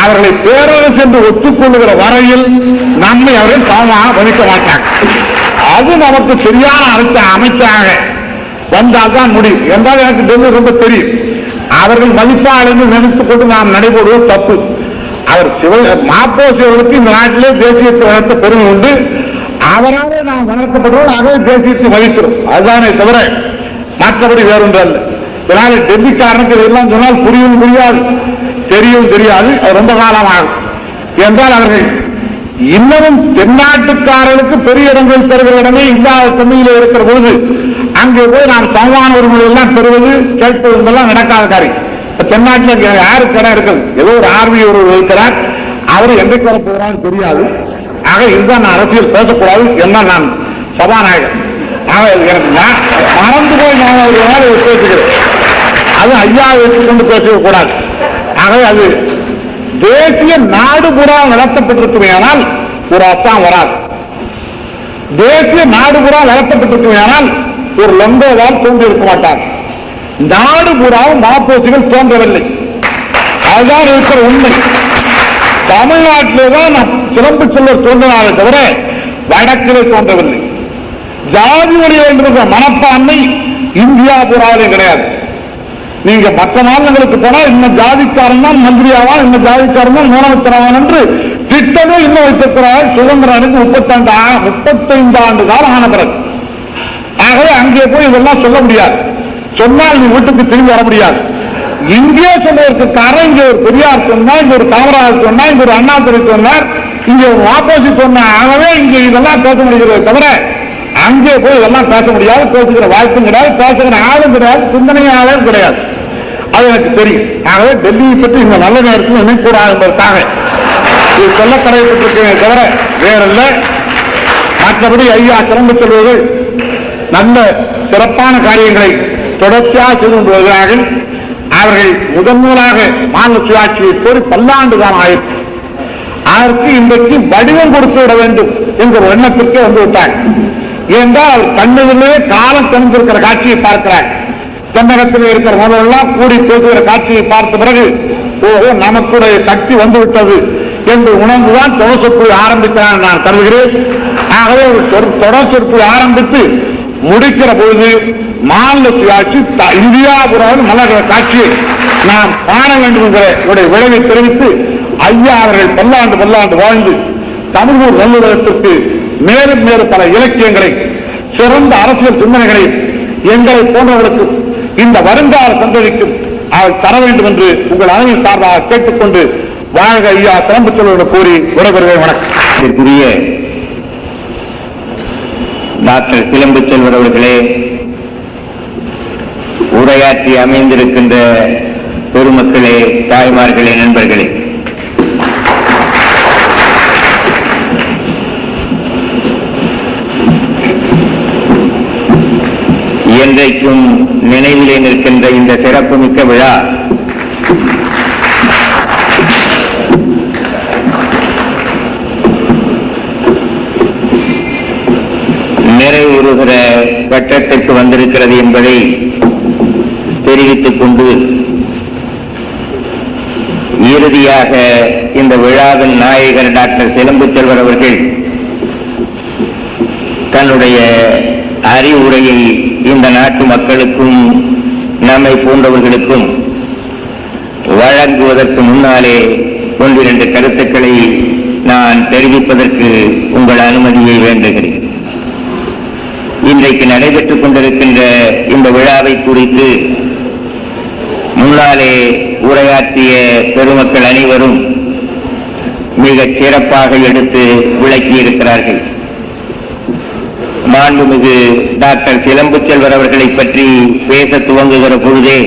அவர்களை பேரரசு என்று ஒத்துக்கொள்ளுகிற வரையில் நம்மை அவர்கள் சமமாக மதிக்க மாட்டாங்க. அது நமக்கு சரியான அமைச்சாக வந்தால்தான் முடியும் என்றால் எனக்கு டெல்லி ரொம்ப தெரியும். அவர்கள் மதிப்பாளர் என்று நினைத்துக் கொண்டு நாம் நடைபெறுவது தப்பு. அவர் ma.po.si அவர்களுக்கு இந்த நாட்டிலே தேசியத்தை வளர்த்த பெருமை உண்டு. அவராலே நாம் வளர்க்கப்படுவோம், அதே தேசியத்தை மதிக்கிறோம். அதுதானே தவிர மற்றபடி வேறொன்று அல்ல. இதனால டெல்லிக்காரனுக்கு இதெல்லாம் சொன்னால் புரியவும் புரியாது, தெரியவும் தெரியாது. அது ரொம்ப காலமாகும். என்றால் அவர்கள் இன்னமும் தென்னாட்டுக்காரர்களுக்கு பெரிய இடங்கள் பெறுகிற இடமே இல்லாத தன்மையில் இருக்கிற போது அங்கே போய் நாம் சமமான உரிமைகள் எல்லாம் பெறுவது கேட்பது என்பதெல்லாம் நடக்காத காரியம். தென்னாட்டில் யாருக்கு இடம் இருக்குது? ஏதோ ஒரு ஆர்மி ஒரு இருக்கிறார், அவரு என்றைக்கு வரப்போகிறான்னு தெரியாது. ஆக இதுதான் நான் அரசியல் பேசக்கூடாது என்ன நான் சபாநாயகர். ஆக எனக்கு மறந்து போய் நான் பேசுகிறேன். அது ஐயா கொண்டு பேசக்கூடாது. ஆகவே அது தேசிய நாடு பூரா நடத்தப்பட்டிருக்குமையானால் ஒரு அர்த்தம் வராது. தேசிய நாடு பூரா நடத்தப்பட்டிருக்குமையானால் ஒரு லங்கோவால் தோன்றியிருக்க மாட்டார். நாடு பூராவும் மாப்போசிகள் தோன்றவில்லை. அதுதான் இருக்கிற உண்மை. தமிழ்நாட்டிலே தான் சிலம்பு செல்வர் தோன்றினாலே தவிர வடக்கிலே தோன்றவில்லை. ஜாதி வழியில் என்கிற மனப்பான்மை இந்தியா பூராவிலே கிடையாது. நீங்க மற்ற மாநிலங்களுக்கு போனா இன்னும் ஜாதிக்காரன் தான் மந்திரியாவான், இன்னும் ஜாதிக்காரன் தான் முதலமைச்சராவான் என்று திட்டமே இன்னும் வைத்திருக்கிறார். சுதந்திரனுக்கு 35 ஆண்டு காலம் ஆன பிறகு. ஆகவே அங்கே போய் இதெல்லாம் சொல்ல முடியாது. சொன்னால் நீ வீட்டுக்கு திரும்பி வர முடியாது. இங்கே சொல்வதற்கு காரணம் இங்க ஒரு பெரியார் சொன்னா, இங்க ஒரு காமராஜர் சொன்னா, இங்க ஒரு அண்ணாதுரை சொன்னார், இங்க ஒரு ஆப்போசிட் சொன்ன. ஆகவே இங்க இதெல்லாம் பேச முடிகிறது தவிர அங்கே போய் இதெல்லாம் பேச முடியாது. பேசுகிற வாய்ப்பும் கிடையாது, பேசுகிற ஆளும் கிடையாது, சிந்தனையாளரும் கிடையாது. அது எனக்கு தெரியும். ஆகவே டெல்லியை பற்றி இந்த நல்ல நேரத்தில் நினைக்கூடாது என்பதற்காக இது சொல்ல தடைப்பட்டிருக்கிறே தவிர வேறல்ல. மற்றபடி ஐயா சிறந்து செல்வர்கள் நல்ல சிறப்பான காரியங்களை தொடர்ச்சியாக செய்து கொண்டிருக்கிறார்கள். அவர்கள் முதன்முதலாக மாநில சுயாட்சியை கோரி பல்லாண்டு காலம் ஆயிற்று. அதற்கு இன்றைக்கு வடிவம் கொடுத்து விட வேண்டும் என்கிற எண்ணத்திற்கே வந்து விட்டார். ஏனென்றால் கண்ணுகளிலே காலம் தந்திருக்கிற காட்சியை பார்க்கிறார். தென்னகத்தில் இருக்கிற முதலெல்லாம் கூடி பேசுகிற காட்சியை பார்த்த பிறகு ஓஹோ நமக்குடைய சக்தி வந்துவிட்டது என்று உணர்ந்துதான் தொடர் சொற்பொழி ஆரம்பிக்கிறான் நான் கருதுகிறேன். ஆகவே தொடர் சொற்பொழி ஆரம்பித்து முடிக்கிற பொழுது மாநில சுயாட்சி இந்தியாபுரம் மலர்கிற காட்சியை நாம் காண வேண்டும் என்கிற விளைவை தெரிவித்து ஐயா அவர்கள் பல்லாண்டு வாழ்ந்து தமிழ் நல்லுலகத்திற்கு மேலும் மேலும் பல இலக்கியங்களை சிறந்த அரசியல் சிந்தனைகளை எங்களை போன்றவர்களுக்கு இந்த வருங்கால சந்ததிக்கும் அவர் தர வேண்டும் என்று உங்கள் அனைவரின் சார்பாக கேட்டுக்கொண்டு வாழ்க ஐயா சிறப்பு செல்வர்கள் கூறி விடைபெறுகிறேன். வணக்கம். டாக்டர் சிலம்பு செல்வர் அவர்களே, உரையாற்றி அமைந்திருக்கின்ற பெருமக்களே, தாய்மார்களே, நண்பர்களே, என்றைக்கும் நினைவிலே நிற்கின்ற இந்த சிறப்புமிக்க விழா நிறைவுறுகிற கட்டத்திற்கு வந்திருக்கிறது என்பதை தெரிவித்துக் கொண்டு இறுதியாக இந்த விழாவின் நாயகர் டாக்டர் சிலம்பு செல்வர் அவர்கள் தன்னுடைய அறிவுரையை இந்த நாட்டு மக்களுக்கும் நம்மை போன்றவர்களுக்கும் வழங்குவதற்கு முன்னாலே 1-2 கருத்துக்களை நான் தெரிவிப்பதற்கு உங்கள் அனுமதியை வேண்டுகிறேன். இன்றைக்கு நடைபெற்றுக் கொண்டிருக்கின்ற இந்த விழாவை குறித்து முன்னாலே உரையாற்றிய பெருமக்கள் அனைவரும் மிகச் சிறப்பாக எடுத்து விளக்கியிருக்கிறார்கள். மாண்புமிகு டாக்டர் சிலம்பு செல்வர் அவர்களை பற்றி பேச துவங்குகிற பொழுதே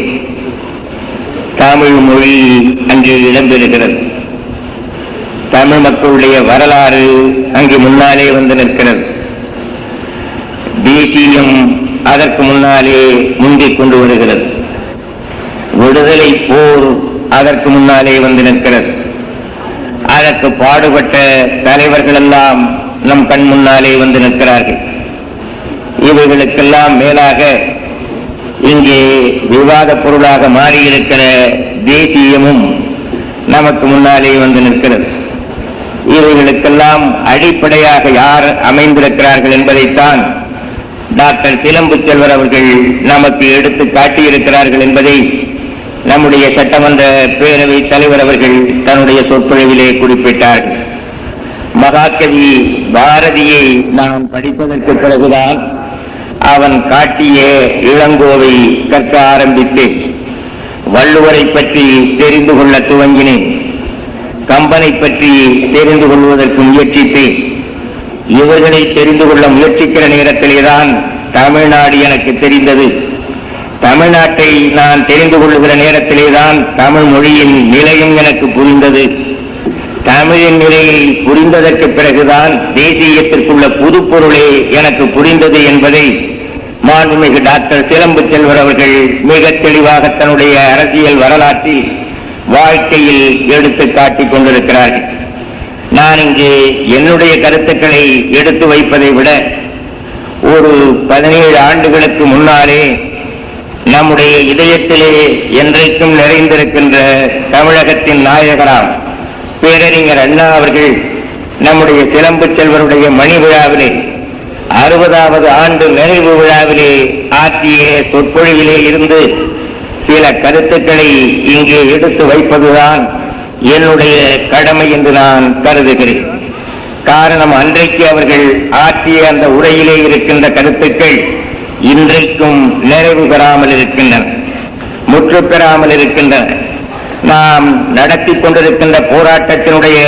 தமிழ் மொழி அங்கு இடம்பெறுகிறது. தமிழ் மக்களுடைய வரலாறு அங்கு முன்னாலே வந்து நிற்கிறது. தேசியம் அதற்கு முன்னாலே முந்திக் கொண்டு வருகிறது. விடுதலை போர் அதற்கு முன்னாலே வந்து நிற்கிறது. அதற்கு பாடுபட்ட தலைவர்கள் எல்லாம் நம் கண் முன்னாலே வந்து நிற்கிறார்கள். இவைகளுக்கெல்லாம் மேலாக இங்கே விவாத பொருளாக மாறியிருக்கிற தேசியமும் நமக்கு முன்னாலே வந்து நிற்கிறது. இவைகளுக்கெல்லாம் அடிப்படையாக யார் அமைந்திருக்கிறார்கள் என்பதைத்தான் டாக்டர் சிலம்பு செல்வர் அவர்கள் நமக்கு எடுத்து காட்டியிருக்கிறார்கள் என்பதை நம்முடைய சட்டமன்ற பேரவை தலைவர் அவர்கள் தன்னுடைய சொற்பொழிவிலே குறிப்பிட்டார்கள். மகாகவி பாரதியை நாம் படிப்பதற்கு பிறகுதான் அவன் காட்டிய இளங்கோவை கற்க ஆரம்பித்தேன். வள்ளுவரை பற்றி தெரிந்து கொள்ள துவங்கினேன். கம்பனை பற்றி தெரிந்து கொள்வதற்கு முயற்சித்தேன். இவர்களை தெரிந்து கொள்ள முயற்சிக்கிற நேரத்திலேதான் தமிழ்நாடு எனக்கு தெரிந்தது. தமிழ்நாட்டை நான் தெரிந்து கொள்ளுகிற நேரத்திலேதான் தமிழ் மொழியின் நிலையும் எனக்கு புரிந்தது. தமிழின் நிலையை புரிந்ததற்கு பிறகுதான் தேசியத்திற்குள்ள புதுப்பொருளே எனக்கு புரிந்தது என்பதை மாண்புமிகு டாக்டர் சிலம்பு செல்வர் அவர்கள் மிக தெளிவாக தன்னுடைய அரசியல் வரலாற்றில் வாழ்க்கையில் எடுத்து காட்டிக் கொண்டிருக்கிறார்கள். நான் இங்கே என்னுடைய கருத்துக்களை எடுத்து வைப்பதை விட ஒரு 17 ஆண்டுகளுக்கு முன்னாலே நம்முடைய இதயத்திலே என்றைக்கும் நிறைந்திருக்கின்ற தமிழகத்தின் நாயகராம் பேரறிஞர் அண்ணா அவர்கள் நம்முடைய சிலம்பு செல்வருடைய மணி விழாவிலே 60வது ஆண்டு நிறைவு விழாவிலே ஆற்றிய சொற்பொழிவிலே இருந்து சில கருத்துக்களை இங்கே எடுத்து வைப்பதுதான் என்னுடைய கடமை என்று நான் கருதுகிறேன். காரணம், அன்றைக்கு அவர்கள் ஆற்றிய அந்த உரையிலே இருக்கின்ற கருத்துக்கள் இன்றைக்கும் நிறைவு பெறாமல் இருக்கின்றன, முற்று பெறாமல் இருக்கின்றன. நாம் நடத்தி கொண்டிருக்கின்ற போராட்டத்தினுடைய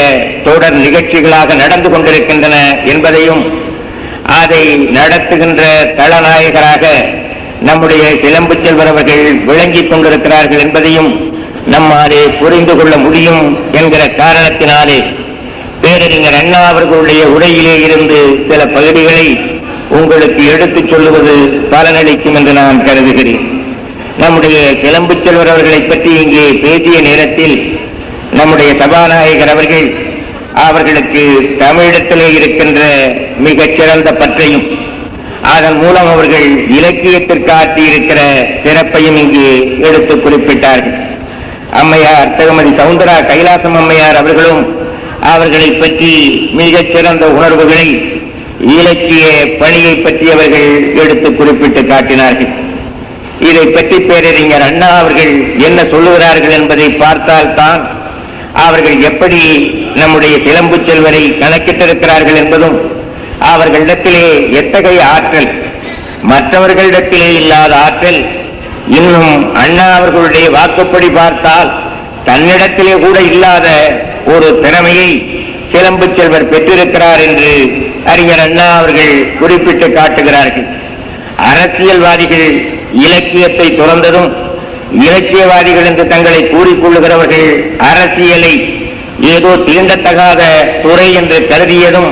தொடர் நிகழ்ச்சிகளாக நடந்து கொண்டிருக்கின்றன என்பதையும், அதை நடத்துகின்ற தளநாயகராக நம்முடைய சிலம்பு செல்வர் அவர்கள் விளங்கிக் கொண்டிருக்கிறார்கள் என்பதையும் நம்மாலே புரிந்து கொள்ள முடியும் என்கிற காரணத்தினாலே பேரறிஞர் அண்ணா அவர்களுடைய உரையிலே இருந்து சில பகுதிகளை உங்களுக்கு எடுத்துச் சொல்லுவது பலனளிக்கும் என்று நான் கருதுகிறேன். நம்முடைய சிலம்பு செல்வர் அவர்களை பற்றி இங்கே பேசிய நேரத்தில் நம்முடைய சபாநாயகர் அவர்கள் அவர்களுக்கு தமிழிடத்திலே இருக்கின்ற மிகச்சிறந்த பற்றையும் அதன் மூலம் அவர்கள் இலக்கியத்திற்கு ஆற்றியிருக்கிற சிறப்பையும் இங்கே எடுத்து குறிப்பிட்டார்கள். அம்மையார் திருமதி சவுந்தரா கைலாசம் அம்மையார் அவர்களும் அவர்களை பற்றி மிகச்சிறந்த உணர்வுகளை, இலக்கிய பணியை பற்றி அவர்கள் எடுத்து குறிப்பிட்டு காட்டினார்கள். இதை பற்றி பேரறிஞர் அண்ணா அவர்கள் என்ன சொல்லுகிறார்கள் என்பதை பார்த்தால்தான் அவர்கள் எப்படி நம்முடைய சிலம்பு செல்வரை கணக்கிட்டிருக்கிறார்கள் என்பதும், அவர்களிடத்திலே எத்தகைய ஆற்றல், மற்றவர்களிடத்திலே இல்லாத ஆற்றல், இன்னும் அண்ணா அவர்களுடைய வாக்குப்படி பார்த்தால் தன்னிடத்திலே கூட இல்லாத ஒரு திறமையை சிலம்பு செல்வர் பெற்றிருக்கிறார் என்று அறிஞர் அண்ணா அவர்கள் குறிப்பிட்டு காட்டுகிறார்கள். அரசியல்வாதிகள் இலக்கியத்தை துறந்ததும், இலக்கியவாதிகள் என்று தங்களை கூறிக்கொள்ளுகிறவர்கள் அரசியலை ஏதோ தீண்டத்தகாத துறை என்று கருதியதும்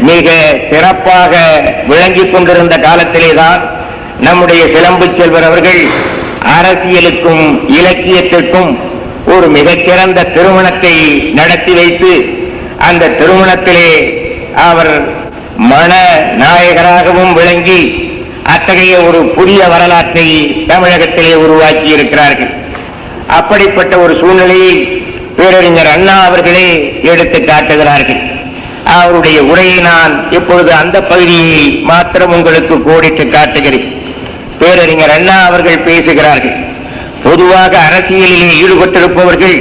மிக சிறப்பாக விளங்கிக் கொண்டிருந்த காலத்திலேதான் நம்முடைய சிலம்பு செல்வர் அவர்கள் அரசியலுக்கும் இலக்கியத்திற்கும் ஒரு மிகச்சிறந்த திருமணத்தை நடத்தி வைத்து, அந்த திருமணத்திலே அவர் மணநாயகராகவும் விளங்கி அத்தகைய ஒரு புதிய வரலாற்றை தமிழகத்திலே உருவாக்கி இருக்கிறார்கள். அப்படிப்பட்ட ஒரு சூழ்நிலையை பேரறிஞர் அண்ணா அவர்களே எடுத்து காட்டுகிறார்கள். அவருடைய உரையை நான் இப்பொழுது அந்த பகுதியை மாத்திரம் உங்களுக்கு கோடிட்டு காட்டுகிறேன். பேரறிஞர் அண்ணா அவர்கள் பேசுகிறார்கள், பொதுவாக அரசியலிலே ஈடுபட்டிருப்பவர்கள்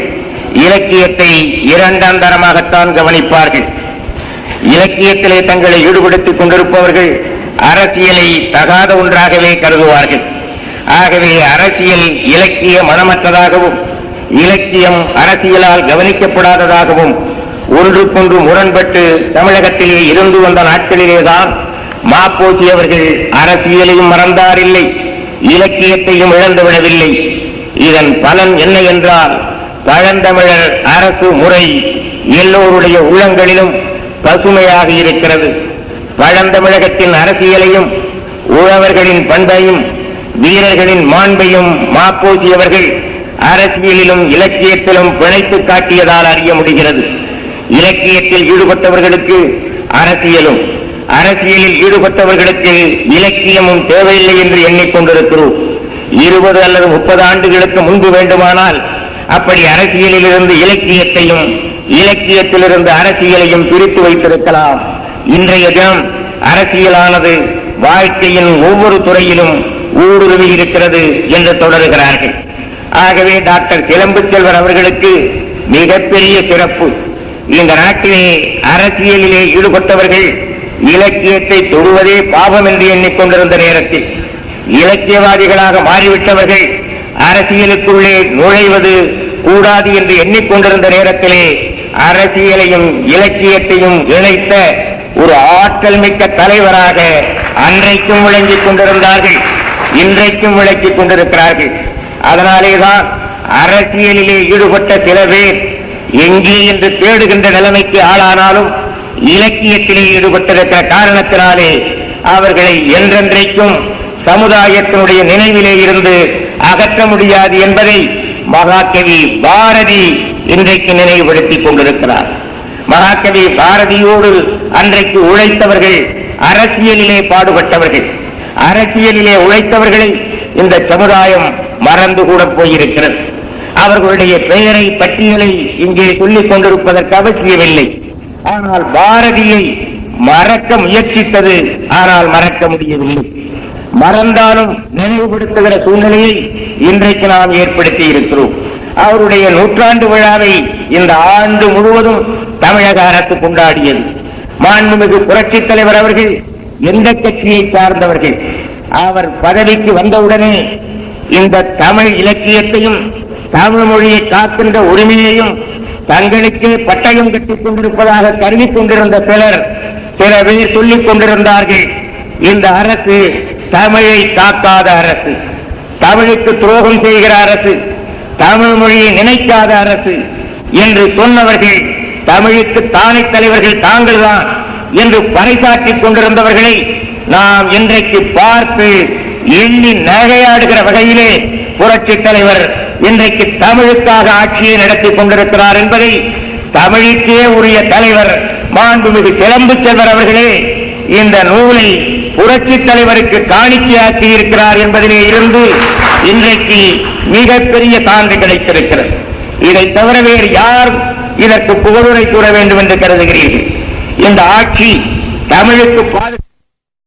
இலக்கியத்தை இரண்டாம் தரமாகத்தான் கவனிப்பார்கள். இலக்கியத்திலே தங்களை ஈடுபடுத்திக் கொண்டிருப்பவர்கள் அரசியலை தகாத ஒன்றாகவே கருதுவார்கள். ஆகவே அரசியல் இலக்கிய மனமற்றதாகவும், இலக்கியம் அரசியலால் கவனிக்கப்படாததாகவும் ஒன்றுக்கொன்று முரண்பட்டு தமிழகத்திலே இருந்து வந்த நாட்களிலேதான் ma.po.si அவர்கள் அரசியலையும் மறந்தாரில்லை, இலக்கியத்தையும் இழந்துவிடவில்லை. இதன் பலன் என்ன என்றால், பழந்தமிழர் அரசு முறை எல்லோருடைய உள்ளங்களிலும் பசுமையாக இருக்கிறது. பழந்தமிழகத்தின் அரசியலையும் உழவர்களின் பண்பையும் வீரர்களின் மாண்பையும் ma.po.si அவர்கள் அரசியலிலும் இலக்கியத்திலும் பிணைத்து காட்டியதால் அறிய முடிகிறது. இலக்கியத்தில் ஈடுபட்டவர்களுக்கு அரசியலும், அரசியலில் ஈடுபட்டவர்களுக்கு இலக்கியமும் தேவையில்லை என்று எண்ணிக்கொண்டிருக்கிறோம். 20 அல்லது 30 ஆண்டுகளுக்கு முன்பு வேண்டுமானால் அப்படி அரசியலில் இருந்து இலக்கியத்தையும், இலக்கியத்திலிருந்து அரசியலையும் பிரித்து வைத்திருக்கலாம். இன்றைய தினம் அரசியலானது வாழ்க்கையின் ஒவ்வொரு துறையிலும் ஊடுருவி இருக்கிறது என்று தொடர்கிறார்கள். ஆகவே டாக்டர் சிலம்பு செல்வர் அவர்களுக்கு மிகப்பெரிய சிறப்பு. இந்த நாட்டிலே அரசியலிலே ஈடுபட்டவர்கள் இலக்கியத்தை தொடுவதே பாவம் என்று எண்ணிக்கொண்டிருந்த நேரத்தில் இலக்கியவாதிகளாக மாறிவிட்டவர்கள் அரசியலுக்குள்ளே நுழைவது கூடாது என்று எண்ணிக்கொண்டிருந்த நேரத்திலே அரசியலையும் இலக்கியத்தையும் இணைத்த ஒரு ஆற்றல் மிக்க தலைவராக அன்றைக்கும் விளங்கிக் கொண்டிருந்தார்கள், இன்றைக்கும் விளக்கிக் கொண்டிருக்கிறார்கள். அதனாலேதான் அரசியலிலே ஈடுபட்ட சில பேர் எங்கே என்று தேடுகின்ற நிலைமைக்கு ஆளானாலும் இலக்கியத்திலே ஈடுபட்டிருக்கிற காரணத்தினாலே அவர்களை என்றென்றைக்கும் சமுதாயத்தினுடைய நினைவிலே இருந்து அகற்ற முடியாது என்பதை மகாகவி பாரதி இன்றைக்கு நினைவுபடுத்திக் கொண்டிருக்கிறார். மகாகவி பாரதியோடு அன்றைக்கு உழைத்தவர்கள், அரசியலிலே பாடுபட்டவர்கள், அரசியலிலே உழைத்தவர்களை இந்த சமுதாயம் மறந்து கூட போயிருக்கிறது. அவர்களுடைய பெயரை பட்டியலை இங்கே சொல்லிக் கொண்டிருப்பதற்கு அவசியமில்லை. ஆனால் பாரதியை மறக்க முயற்சித்தது, ஆனால் மறக்க முடியவில்லை. மறந்தாலும் நினைவுபடுத்துகிற சூழ்நிலையை இன்றைக்கு நாம் ஏற்படுத்தி இருக்கிறோம். அவருடைய 100ஆண்டு விழாவை இந்த ஆண்டு முழுவதும் தமிழக அரசு கொண்டாடியது. மாண்புமிகு புரட்சித் தலைவர் அவர்கள் எந்த கட்சியை சார்ந்தவர்கள், அவர் பதவிக்கு வந்தவுடனே இந்த தமிழ் இலக்கியத்தையும் தமிழ் மொழியை காக்கின்ற உரிமையையும் தங்களுக்கே பட்டயம் கட்டிக் கொண்டிருப்பதாக கருதிக் கொண்டிருந்த சில பேர் சொல்லிக் கொண்டிருந்தார்கள், இந்த அரசு தமிழை காக்காத அரசு, தமிழுக்கு துரோகம் செய்கிற அரசு, தமிழ் மொழியை நினைக்காத அரசு என்று சொன்னவர்கள் தமிழுக்கு தானை தலைவர்கள் தாங்கள்தான் என்று பறைசாற்றிக் கொண்டிருந்தவர்களை நாம் இன்றைக்கு பார்த்து எண்ணி நகையாடுகிற வகையிலே புரட்சித் தலைவர் இன்றைக்கு தமிழுக்காக ஆட்சியை நடத்தி கொண்டிருக்கிறார் என்பதை தமிழுக்கே உரிய தலைவர் மாண்புமிகு சிலம்பு செல்வர் அவர்களே இந்த நூலை புரட்சித் தலைவருக்கு காணிக்கையாக்கி இருக்கிறார் என்பதிலே இருந்து இன்றைக்கு மிகப்பெரிய சான்று கிடைத்திருக்கிறது. இதை தவிர வேறு யார் இதற்கு புகழுரை கூற வேண்டும் என்று கருதுகிறீர்கள்? இந்த ஆட்சி தமிழுக்கு